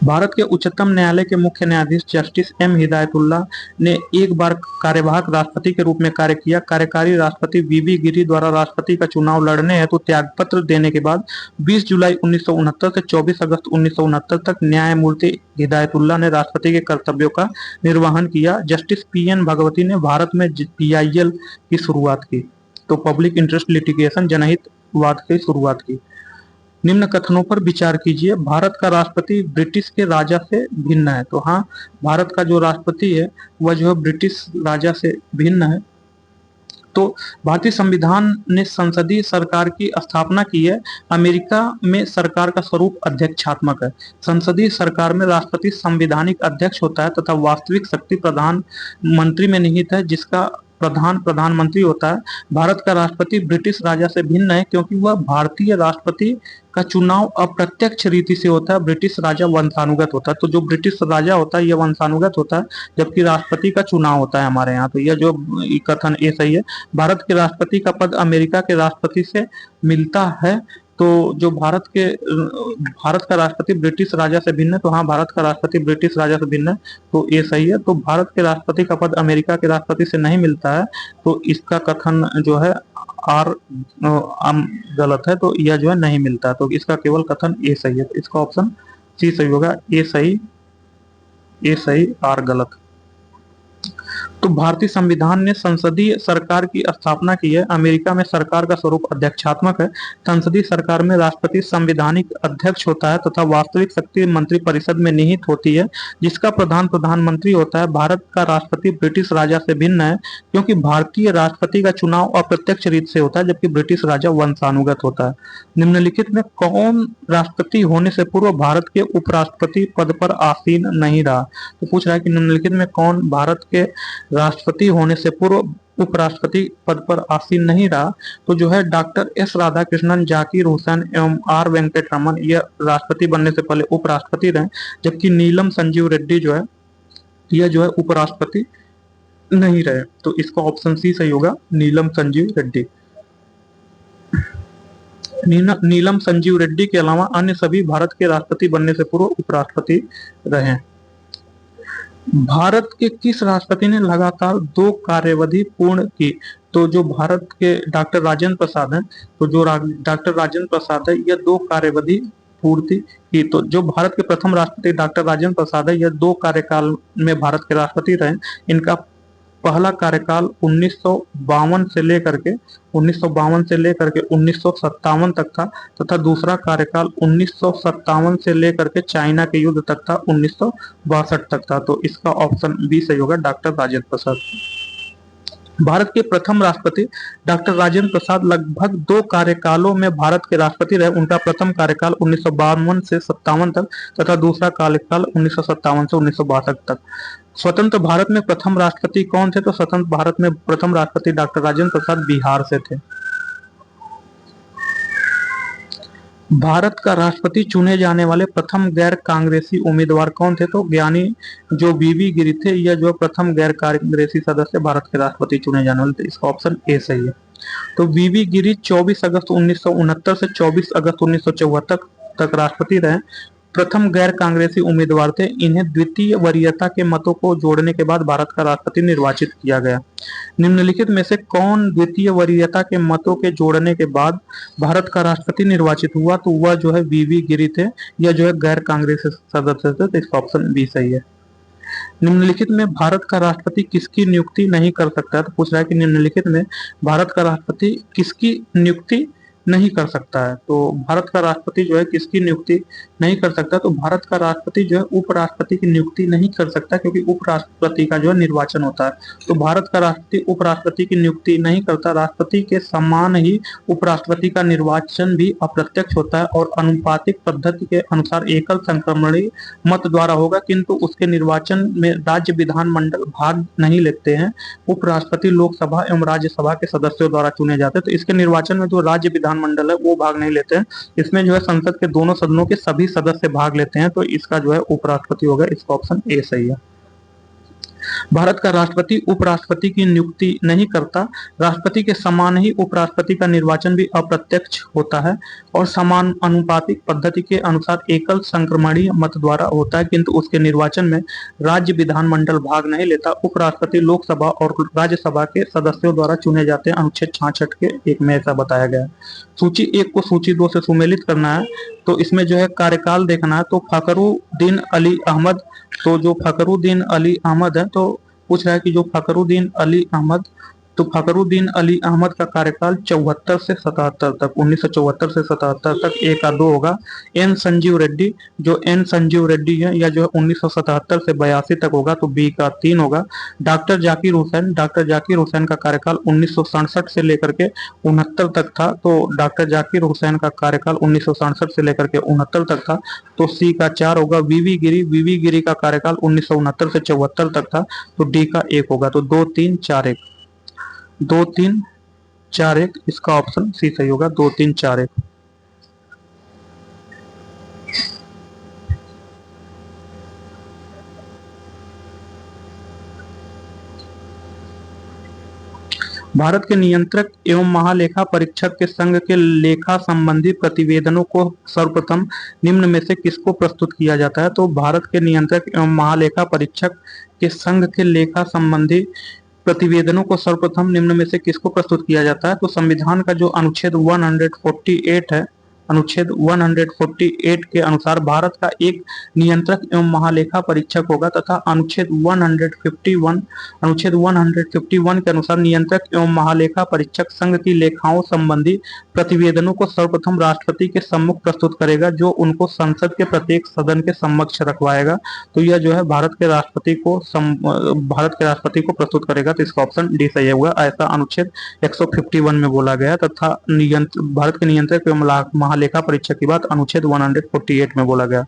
भारत के उच्चतम न्यायालय के मुख्य न्यायाधीश जस्टिस एम हिदायतुल्लाह ने एक बार कार्यवाहक राष्ट्रपति के रूप में कार्य किया। कार्यकारी राष्ट्रपति वीवी गिरी द्वारा राष्ट्रपति का चुनाव लड़ने हेतु त्यागपत्र देने के बाद 20 जुलाई 1969 से 24 अगस्त 1969 तक न्यायमूर्ति हिदायतुल्लाह ने राष्ट्रपति के कर्तव्यों का निर्वहन किया। जस्टिस पीएन भगवती ने भारत में पीआईएल की शुरुआत की, तो पब्लिक इंटरेस्ट लिटिगेशन, जनहितवाद की शुरुआत की। निम्न कथनों पर विचार कीजिए। भारत का राष्ट्रपति ब्रिटिश के राजा से भिन्न है। तो हाँ, भारत का जो राष्ट्रपति है वह जो है ब्रिटिश राजा से भिन्न है। तो भारतीय संविधान ने संसदीय सरकार की स्थापना की है। अमेरिका में सरकार का स्वरूप अध्यक्षात्मक है। संसदीय सरकार में राष्ट्रपति संवैधानिक अध्यक्ष होता है तथा वास्तविक शक्ति प्रधानमंत्री में निहित है, जिसका प्रधानमंत्री होता है। भारत का राष्ट्रपति ब्रिटिश राजा से भिन्न है क्योंकि वह भारतीय राष्ट्रपति का चुनाव अप्रत्यक्ष रीति से होता है। ब्रिटिश राजा वंशानुगत होता है। तो जो ब्रिटिश राजा होता है यह वंशानुगत होता है, जबकि राष्ट्रपति का चुनाव होता है हमारे यहाँ। तो यह जो कथन ये सही है। भारत के राष्ट्रपति का पद अमेरिका के राष्ट्रपति से मिलता है। तो जो भारत का राष्ट्रपति ब्रिटिश राजा से भिन्न है। तो हाँ, भारत का राष्ट्रपति ब्रिटिश राजा से भिन्न है, तो ये सही है। तो भारत के राष्ट्रपति का पद अमेरिका के राष्ट्रपति से नहीं मिलता है, तो इसका कथन जो है आर गलत है। तो यह जो है नहीं मिलता है, तो इसका केवल कथन ए सही है। तो इसका ऑप्शन सी सही होगा। ए सही, आर गलत। तो भारतीय संविधान ने संसदीय सरकार की स्थापना की है। अमेरिका में सरकार का स्वरूप अध्यक्षात्मक है। संसदीय सरकार में राष्ट्रपति संवैधानिक अध्यक्ष होता है तथा वास्तविक शक्ति मंत्रिपरिषद में निहित होती है, जिसका प्रधानमंत्री होता है। भारत का राष्ट्रपति ब्रिटिश राजा से भिन्न है क्योंकि भारतीय राष्ट्रपति का चुनाव अप्रत्यक्ष रीत से होता है, जबकि ब्रिटिश राजा वंशानुगत होता है। निम्नलिखित में कौन राष्ट्रपति होने से पूर्व भारत के उपराष्ट्रपति पद पर आसीन नहीं रहा? तो पूछ रहा है कि निम्नलिखित में कौन भारत के राष्ट्रपति होने से पूर्व उपराष्ट्रपति पद पर आसीन नहीं रहा? तो जो है डॉक्टर एस राधाकृष्णन, जाकिर हुसैन एवं आर वेंकट रमन, यह राष्ट्रपति बनने से पहले उपराष्ट्रपति रहे, जबकि नीलम संजीव रेड्डी जो है यह जो है उपराष्ट्रपति नहीं रहे। तो इसका ऑप्शन सी सही होगा, नीलम संजीव रेड्डी। नीलम संजीव रेड्डी के अलावा अन्य सभी भारत के राष्ट्रपति बनने से पूर्व उपराष्ट्रपति रहे। भारत के किस राष्ट्रपति ने लगातार 2 कार्यावधि पूर्ण की? तो जो भारत के डॉक्टर राजेंद्र प्रसाद हैं, तो जो डॉक्टर राजेंद्र प्रसाद है यह 2 कार्यवधि पूर्ति की। तो जो भारत के प्रथम राष्ट्रपति डॉक्टर राजेंद्र प्रसाद है, यह 2 कार्यकाल में भारत के राष्ट्रपति रहे। इनका पहला कार्यकाल 1952 से लेकर के 1957 तक था तथा दूसरा कार्यकाल 1957 से लेकर के चाइना के युद्ध तक था, 1962 तक था। तो इसका ऑप्शन बी सही होगा, डॉक्टर राजेंद्र प्रसाद। भारत के प्रथम राष्ट्रपति डॉक्टर राजेंद्र प्रसाद लगभग 2 कार्यकालों में भारत के राष्ट्रपति रहे। उनका प्रथम कार्यकाल 1952 से 57 तक तथा दूसरा कार्यकाल 1957 से 1962 तक। स्वतंत्र भारत में प्रथम राष्ट्रपति कौन थे? तो स्वतंत्र भारत में प्रथम राष्ट्रपति डॉक्टर राजेंद्र प्रसाद बिहार से थे। भारत का राष्ट्रपति चुने जाने वाले प्रथम गैर कांग्रेसी उम्मीदवार कौन थे? तो ज्ञानी जो वीवी गिरी थे, यह जो प्रथम गैर कांग्रेसी सदस्य भारत के राष्ट्रपति चुने जाने वाले थे। इसका ऑप्शन ए सही है। तो वीवी गिरी 24 अगस्त 1969 से 24 अगस्त 1974 तक राष्ट्रपति रहे। प्रथम गैर कांग्रेसी उम्मीदवार थे। इन्हें द्वितीय वरीयता के मतों को जोड़ने के बाद भारत का राष्ट्रपति निर्वाचित किया गया। निम्नलिखित में से कौन द्वितीय वरीयता के मतों के जोड़ने के बाद भारत का राष्ट्रपति निर्वाचित हुआ? तो वह जो है वीवी गिरी थे। यह जो है गैर कांग्रेसी सदस्य थे। तो इसका ऑप्शन बी सही है। निम्नलिखित में भारत का राष्ट्रपति किसकी नियुक्ति नहीं कर सकता है? तो पूछ रहा है कि निम्नलिखित में भारत का राष्ट्रपति किसकी नियुक्ति नहीं कर सकता है। तो भारत का राष्ट्रपति जो है किसकी नियुक्ति नहीं कर सकता, तो भारत का राष्ट्रपति जो है उपराष्ट्रपति की नियुक्ति नहीं कर सकता, क्योंकि उपराष्ट्रपति का जो है निर्वाचन होता है। तो भारत का राष्ट्रपति उपराष्ट्रपति की नियुक्ति नहीं करता। राष्ट्रपति के समान ही उपराष्ट्रपति का निर्वाचन भी अप्रत्यक्ष होता है और अनुपातिक पद्धति के अनुसार एकल संक्रमणीय मत द्वारा होगा, किंतु उसके निर्वाचन में राज्य विधानमंडल भाग नहीं लेते हैं। उपराष्ट्रपति लोकसभा एवं राज्यसभा के सदस्यों द्वारा चुने जाते हैं। तो इसके निर्वाचन में जो राज्य विधानमंडल है वो भाग नहीं लेते हैं। इसमें जो है संसद के दोनों सदनों के सभी सदस्य भाग लेते हैं। तो इसका जो है उपराष्ट्रपति होगा, इसका ऑप्शन ए सही है। भारत का राष्ट्रपति उपराष्ट्रपति की नियुक्ति नहीं करता। राष्ट्रपति के समान ही उपराष्ट्रपति का निर्वाचन भी अप्रत्यक्ष होता है और समान अनुपातिक पद्धति के अनुसार एकल संक्रमणीय मत द्वारा होता है, किंतु उसके निर्वाचन में राज्य विधानमंडल भाग नहीं लेता। उपराष्ट्रपति लोकसभा और राज्यसभा के सदस्यों द्वारा चुने जाते हैं। अनुच्छेद 66 के 1 में ऐसा बताया गया है। सूची 1 को सूची 2 से सुमेलित करना है। तो इसमें जो है कार्यकाल देखना है। तो फखरुद्दीन अली अहमद, तो जो फखरुद्दीन अली अहमद है, तो पूछ रहा है कि जो फखरुद्दीन अली अहमद, तो फखरुद्दीन अली अहमद का कार्यकाल 74 से 77 तक, 1974 से 77 तक, ए का 2 होगा। एन संजीव रेड्डी, जो एन संजीव रेड्डी है या जो है 1977 से 82 तक होगा, तो बी का 3 होगा। डॉक्टर जाकिर हुसैन, डॉक्टर जाकिर हुसैन का कार्यकाल 1967 से लेकर के 69 तक था। तो डॉक्टर जाकिर हुसैन का कार्यकाल 1967 से लेकर के 69 तक था। तो सी का 4 होगा। वीवी गिरी, वीवी गिरी का कार्यकाल 1969 से 74 तक था। तो डी का 1 होगा। तो 2 3 4 1, 2 3 4 1, इसका ऑप्शन सी सही होगा। 2 3 4 1। भारत के नियंत्रक एवं महालेखा परीक्षक के संघ के लेखा संबंधी प्रतिवेदनों को सर्वप्रथम निम्न में से किसको प्रस्तुत किया जाता है। तो भारत के नियंत्रक एवं महालेखा परीक्षक के संघ के लेखा संबंधी प्रतिवेदनों को सर्वप्रथम निम्न में से किसको प्रस्तुत किया जाता है। तो संविधान का जो अनुच्छेद 148 है, अनुच्छेद 148 के अनुसार भारत का एक नियंत्रक एवं महालेखा परीक्षक होगा, तथा अनुच्छेद 151 के अनुसार नियंत्रक एवं महालेखा परीक्षक संघ की लेखाओं संबंधी प्रतिवेदनों को सर्वप्रथम राष्ट्रपति के सम्मुख प्रस्तुत करेगा, जो उनको संसद के प्रत्येक सदन के समक्ष रखवाएगा। तो यह जो है भारत के राष्ट्रपति को प्रस्तुत करेगा। तो इसका ऑप्शन डी सही होगा। ऐसा अनुच्छेद 151 में बोला गया, तथा भारत के नियंत्रक एवं महालेखा परीक्षक की बात अनुच्छेद 148 में बोला गया।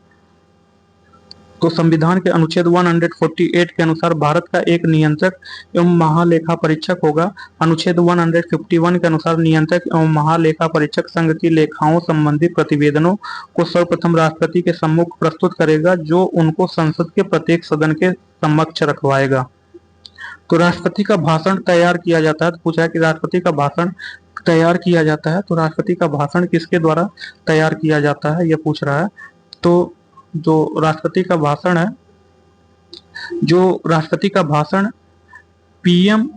तो संविधान के अनुच्छेद 148 के अनुसार भारत का एक नियंत्रक एवं महालेखा परीक्षक होगा। अनुच्छेद 151 के अनुसार नियंत्रक एवं महालेखा परीक्षक संघ की लेखाओं संबंधी प्रतिवेदनों को सर्वप्रथम राष्ट्रपति के सम्मुख प्रस्तुत करेगा, जो उनको संसद के प्रत्येक सदन के समक्ष रखवाएगा। तो राष्ट्रपति का भाषण तैयार किया जाता है। तो पूछा है कि राष्ट्रपति का भाषण तैयार किया जाता है, तो राष्ट्रपति का भाषण किसके द्वारा तैयार किया जाता है, यह पूछ रहा है। तो जो राष्ट्रपति का भाषण है, जो राष्ट्रपति का भाषण पीएम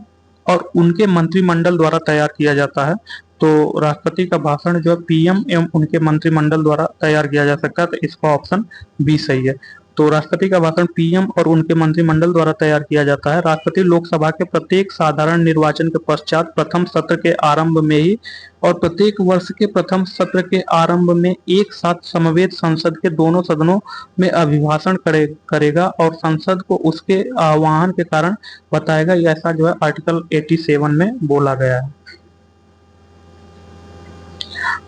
और उनके मंत्रिमंडल द्वारा तैयार किया जाता है। तो राष्ट्रपति का भाषण जो है पीएम एवं उनके मंत्रिमंडल द्वारा तैयार किया जा सकता है। तो इसका ऑप्शन बी सही है। तो राष्ट्रपति का भाषण पीएम और उनके मंत्रिमंडल द्वारा तैयार किया जाता है। राष्ट्रपति लोकसभा के प्रत्येक साधारण निर्वाचन के पश्चात प्रथम सत्र के आरंभ में ही और प्रत्येक वर्ष के प्रथम सत्र के आरंभ में एक साथ समवेत संसद के दोनों सदनों में अभिभाषण करेगा और संसद को उसके आह्वान के कारण बताएगा। ऐसा जो है आर्टिकल 87 में बोला गया है।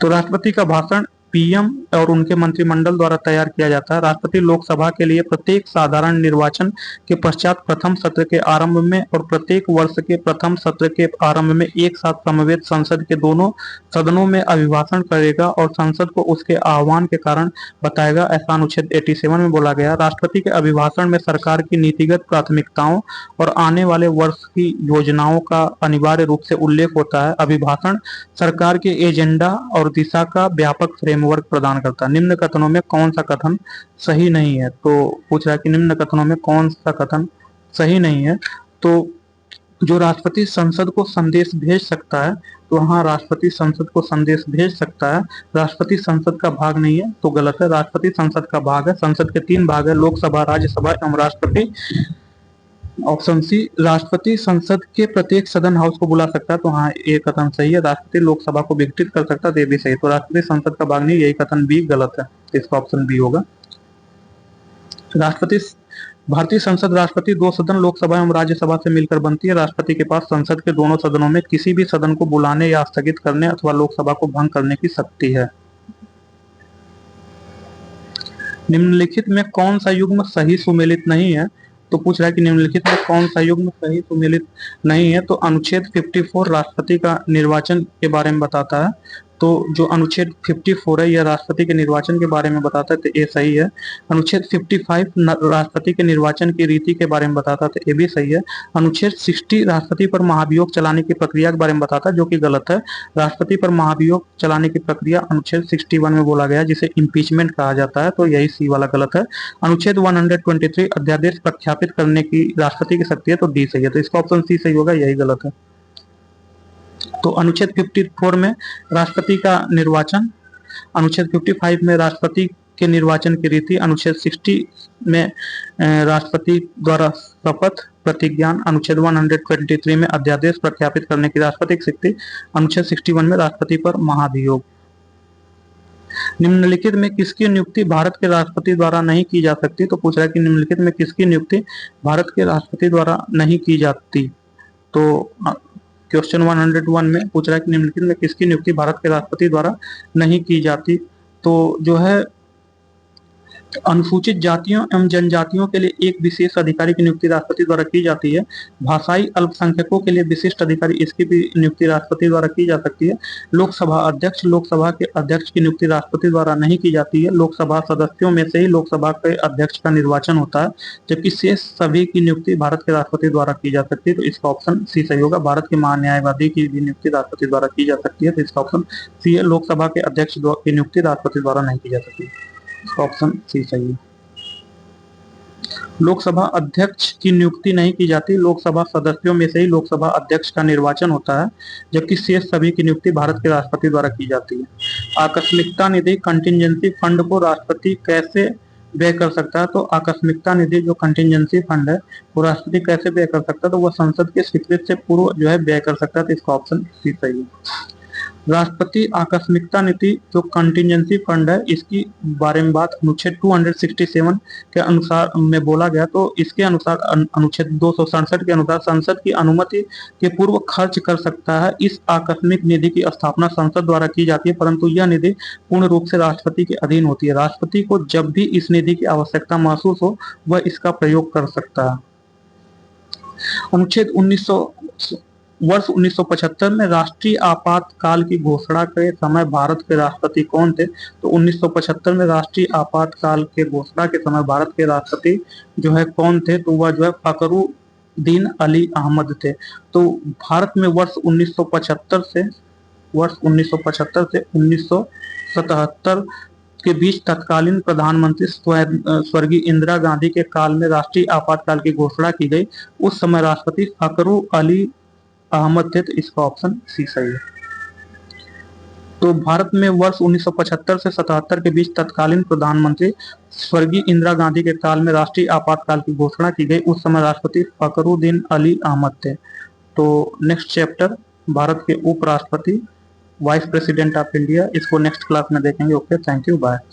तो राष्ट्रपति का भाषण पीएम और उनके मंत्रिमंडल द्वारा तैयार किया जाता है। राष्ट्रपति लोकसभा के लिए प्रत्येक साधारण निर्वाचन के पश्चात प्रथम सत्र के आरंभ में और प्रत्येक वर्ष के प्रथम सत्र के आरंभ में एक साथ समवेत संसद के दोनों सदनों में अभिभाषण करेगा और संसद को उसके आह्वान के कारण बताएगा। ऐसा अनुच्छेद 87 में बोला गया। राष्ट्रपति के अभिभाषण में सरकार की नीतिगत प्राथमिकताओं और आने वाले वर्ष की योजनाओं का अनिवार्य रूप से उल्लेख होता है। अभिभाषण सरकार के एजेंडा और दिशा का व्यापक फ्रेमवर्क प्रदान करता है। निम्न कथनों में कौन सा कथन सही नहीं है। तो पूछ रहा है कि निम्न कथनों में कौन सा कथन सही नहीं है। तो जो राष्ट्रपति संसद को संदेश भेज सकता है, तो हाँ राष्ट्रपति संसद को संदेश भेज सकता है। राष्ट्रपति संसद का भाग नहीं है, तो गलत है। राष्ट्रपति संसद का भाग है। संसद के 3 भाग है, लोकसभा, राज्यसभा एवं राष्ट्रपति। ऑप्शन सी, राष्ट्रपति संसद के प्रत्येक सदन हाउस को बुला सकता है, तो हाँ ये कथन सही है। राष्ट्रपति लोकसभा को विघटित कर सकता है, तो ये भी सही है। तो राष्ट्रपति संसद का भाग नहीं, यही कथन बी गलत है, इसका ऑप्शन बी होगा। राष्ट्रपति भारतीय संसद राष्ट्रपति दो सदन लोकसभा एवं राज्यसभा से मिलकर बनती है। राष्ट्रपति के पास संसद के दोनों सदनों में किसी भी सदन को बुलाने या स्थगित करने अथवा लोकसभा को भंग करने की शक्ति है। निम्नलिखित में कौन सा युग्म सही सुमेलित नहीं है? तो पूछ रहा है कि निम्नलिखित में कौन सा युग्म सही सुमेलित नहीं है। तो अनुच्छेद 54 राष्ट्रपति का निर्वाचन के बारे में बताता है, तो जो अनुच्छेद 54 है यह राष्ट्रपति के निर्वाचन के बारे में बताता है, तो ये सही है। अनुच्छेद 55 राष्ट्रपति के निर्वाचन की रीति के बारे में बताता है, तो ये भी सही है। अनुच्छेद 60 राष्ट्रपति पर महाभियोग चलाने की प्रक्रिया के बारे में बताता है, जो कि गलत है। राष्ट्रपति पर महाभियोग चलाने की प्रक्रिया अनुच्छेद 61 में बोला गया, जिसे इम्पीचमेंट कहा जाता है, तो यही सी वाला गलत है। अनुच्छेद 123 अध्यादेश प्रख्यापित करने की राष्ट्रपति की शक्ति है, तो डी सही है। तो इसका ऑप्शन सी सही होगा, यही गलत है। तो अनुच्छेद 54 में राष्ट्रपति का निर्वाचन, अनुच्छेद 55 में राष्ट्रपति के निर्वाचन की रीति, अनुच्छेद 60 में राष्ट्रपति द्वारा शपथ प्रतिज्ञान, अनुच्छेद 123 में अध्यादेश प्रख्यापित करने की राष्ट्रपति की शक्ति, अनुच्छेद 61 में राष्ट्रपति पर महाभियोग। निम्नलिखित में किसकी नियुक्ति भारत के राष्ट्रपति द्वारा नहीं की जा सकती? तो पूछ रहा है कि निम्नलिखित में किसकी नियुक्ति भारत के राष्ट्रपति द्वारा नहीं की जाती। तो क्वेश्चन 101 में पूछ रहा है कि निम्नलिखित में किसकी नियुक्ति भारत के राष्ट्रपति द्वारा नहीं की जाती। तो जो है अनुसूचित जातियों एवं जनजातियों के लिए एक विशेष अधिकारी की नियुक्ति राष्ट्रपति द्वारा की जाती है। भाषाई अल्पसंख्यकों के लिए विशिष्ट अधिकारी, इसकी भी नियुक्ति राष्ट्रपति द्वारा की जा सकती है। लोकसभा अध्यक्ष, लोकसभा के अध्यक्ष की नियुक्ति राष्ट्रपति द्वारा नहीं की जाती है। लोकसभा सदस्यों में से ही लोकसभा के अध्यक्ष का निर्वाचन होता है, जबकि शेष सभी की नियुक्ति भारत के राष्ट्रपति द्वारा की जा सकती है। तो इसका ऑप्शन सी सही होगा। भारत के महान्यायवादी की भी नियुक्ति राष्ट्रपति द्वारा की जा सकती है, तो इसका ऑप्शन सी है। लोकसभा के अध्यक्ष की नियुक्ति राष्ट्रपति द्वारा नहीं की जा सकती, ऑप्शन सी सही है। लोकसभा अध्यक्ष की नियुक्ति नहीं की जाती। लोकसभा सदस्यों में से ही लोकसभा अध्यक्ष का निर्वाचन होता है, जबकि शेष सभी की नियुक्ति भारत के राष्ट्रपति द्वारा की जाती है। आकस्मिकता निधि कंटिजेंसी फंड को राष्ट्रपति कैसे व्यय कर सकता है? तो आकस्मिकता निधि जो कंटिजेंसी फंड है वो राष्ट्रपति कैसे व्यय कर सकता है? तो वह संसद के स्वीकृति से पूर्व जो है व्यय कर सकता है, तो इसका ऑप्शन सी सही है। राष्ट्रपति आकस्मिकता नीति जो कंटिजेंसी फंड है, इसकी बारे में बात अनुच्छेद 267 के अनुसार में बोला गया। तो इसके अनुसार अनुच्छेद 267 के अनुसार संसद की अनुमति के पूर्व खर्च कर सकता है। इस आकस्मिक निधि की स्थापना संसद द्वारा की जाती है, परंतु यह निधि पूर्ण रूप से राष्ट्रपति के अधीन होती है। राष्ट्रपति को जब भी इस निधि की आवश्यकता महसूस हो वह इसका प्रयोग कर सकता है। अनुच्छेद 1975 में राष्ट्रीय आपातकाल की घोषणा के समय भारत के राष्ट्रपति कौन थे? तो 1975 में राष्ट्रीय आपातकाल के घोषणा के समय भारत के राष्ट्रपति जो है कौन थे? तो वह जो है फखरुद्दीन अली अहमद थे। तो भारत में वर्ष 1975 से 1977 के बीच तत्कालीन प्रधानमंत्री स्वर्गीय इंदिरा गांधी के काल में राष्ट्रीय आपातकाल की घोषणा की गई। उस समय राष्ट्रपति फखरुद्दीन अली अहमद थे, तो इसका ऑप्शन सी सही है। तो भारत में वर्ष 1975 से 77 के बीच तत्कालीन प्रधानमंत्री स्वर्गीय इंदिरा गांधी के काल में राष्ट्रीय आपातकाल की घोषणा की गई। उस समय राष्ट्रपति फखरुद्दीन अली अहमद थे। तो नेक्स्ट चैप्टर भारत के उपराष्ट्रपति वाइस प्रेसिडेंट ऑफ इंडिया, इसको नेक्स्ट क्लास में देखेंगे। Okay, thank you, bye.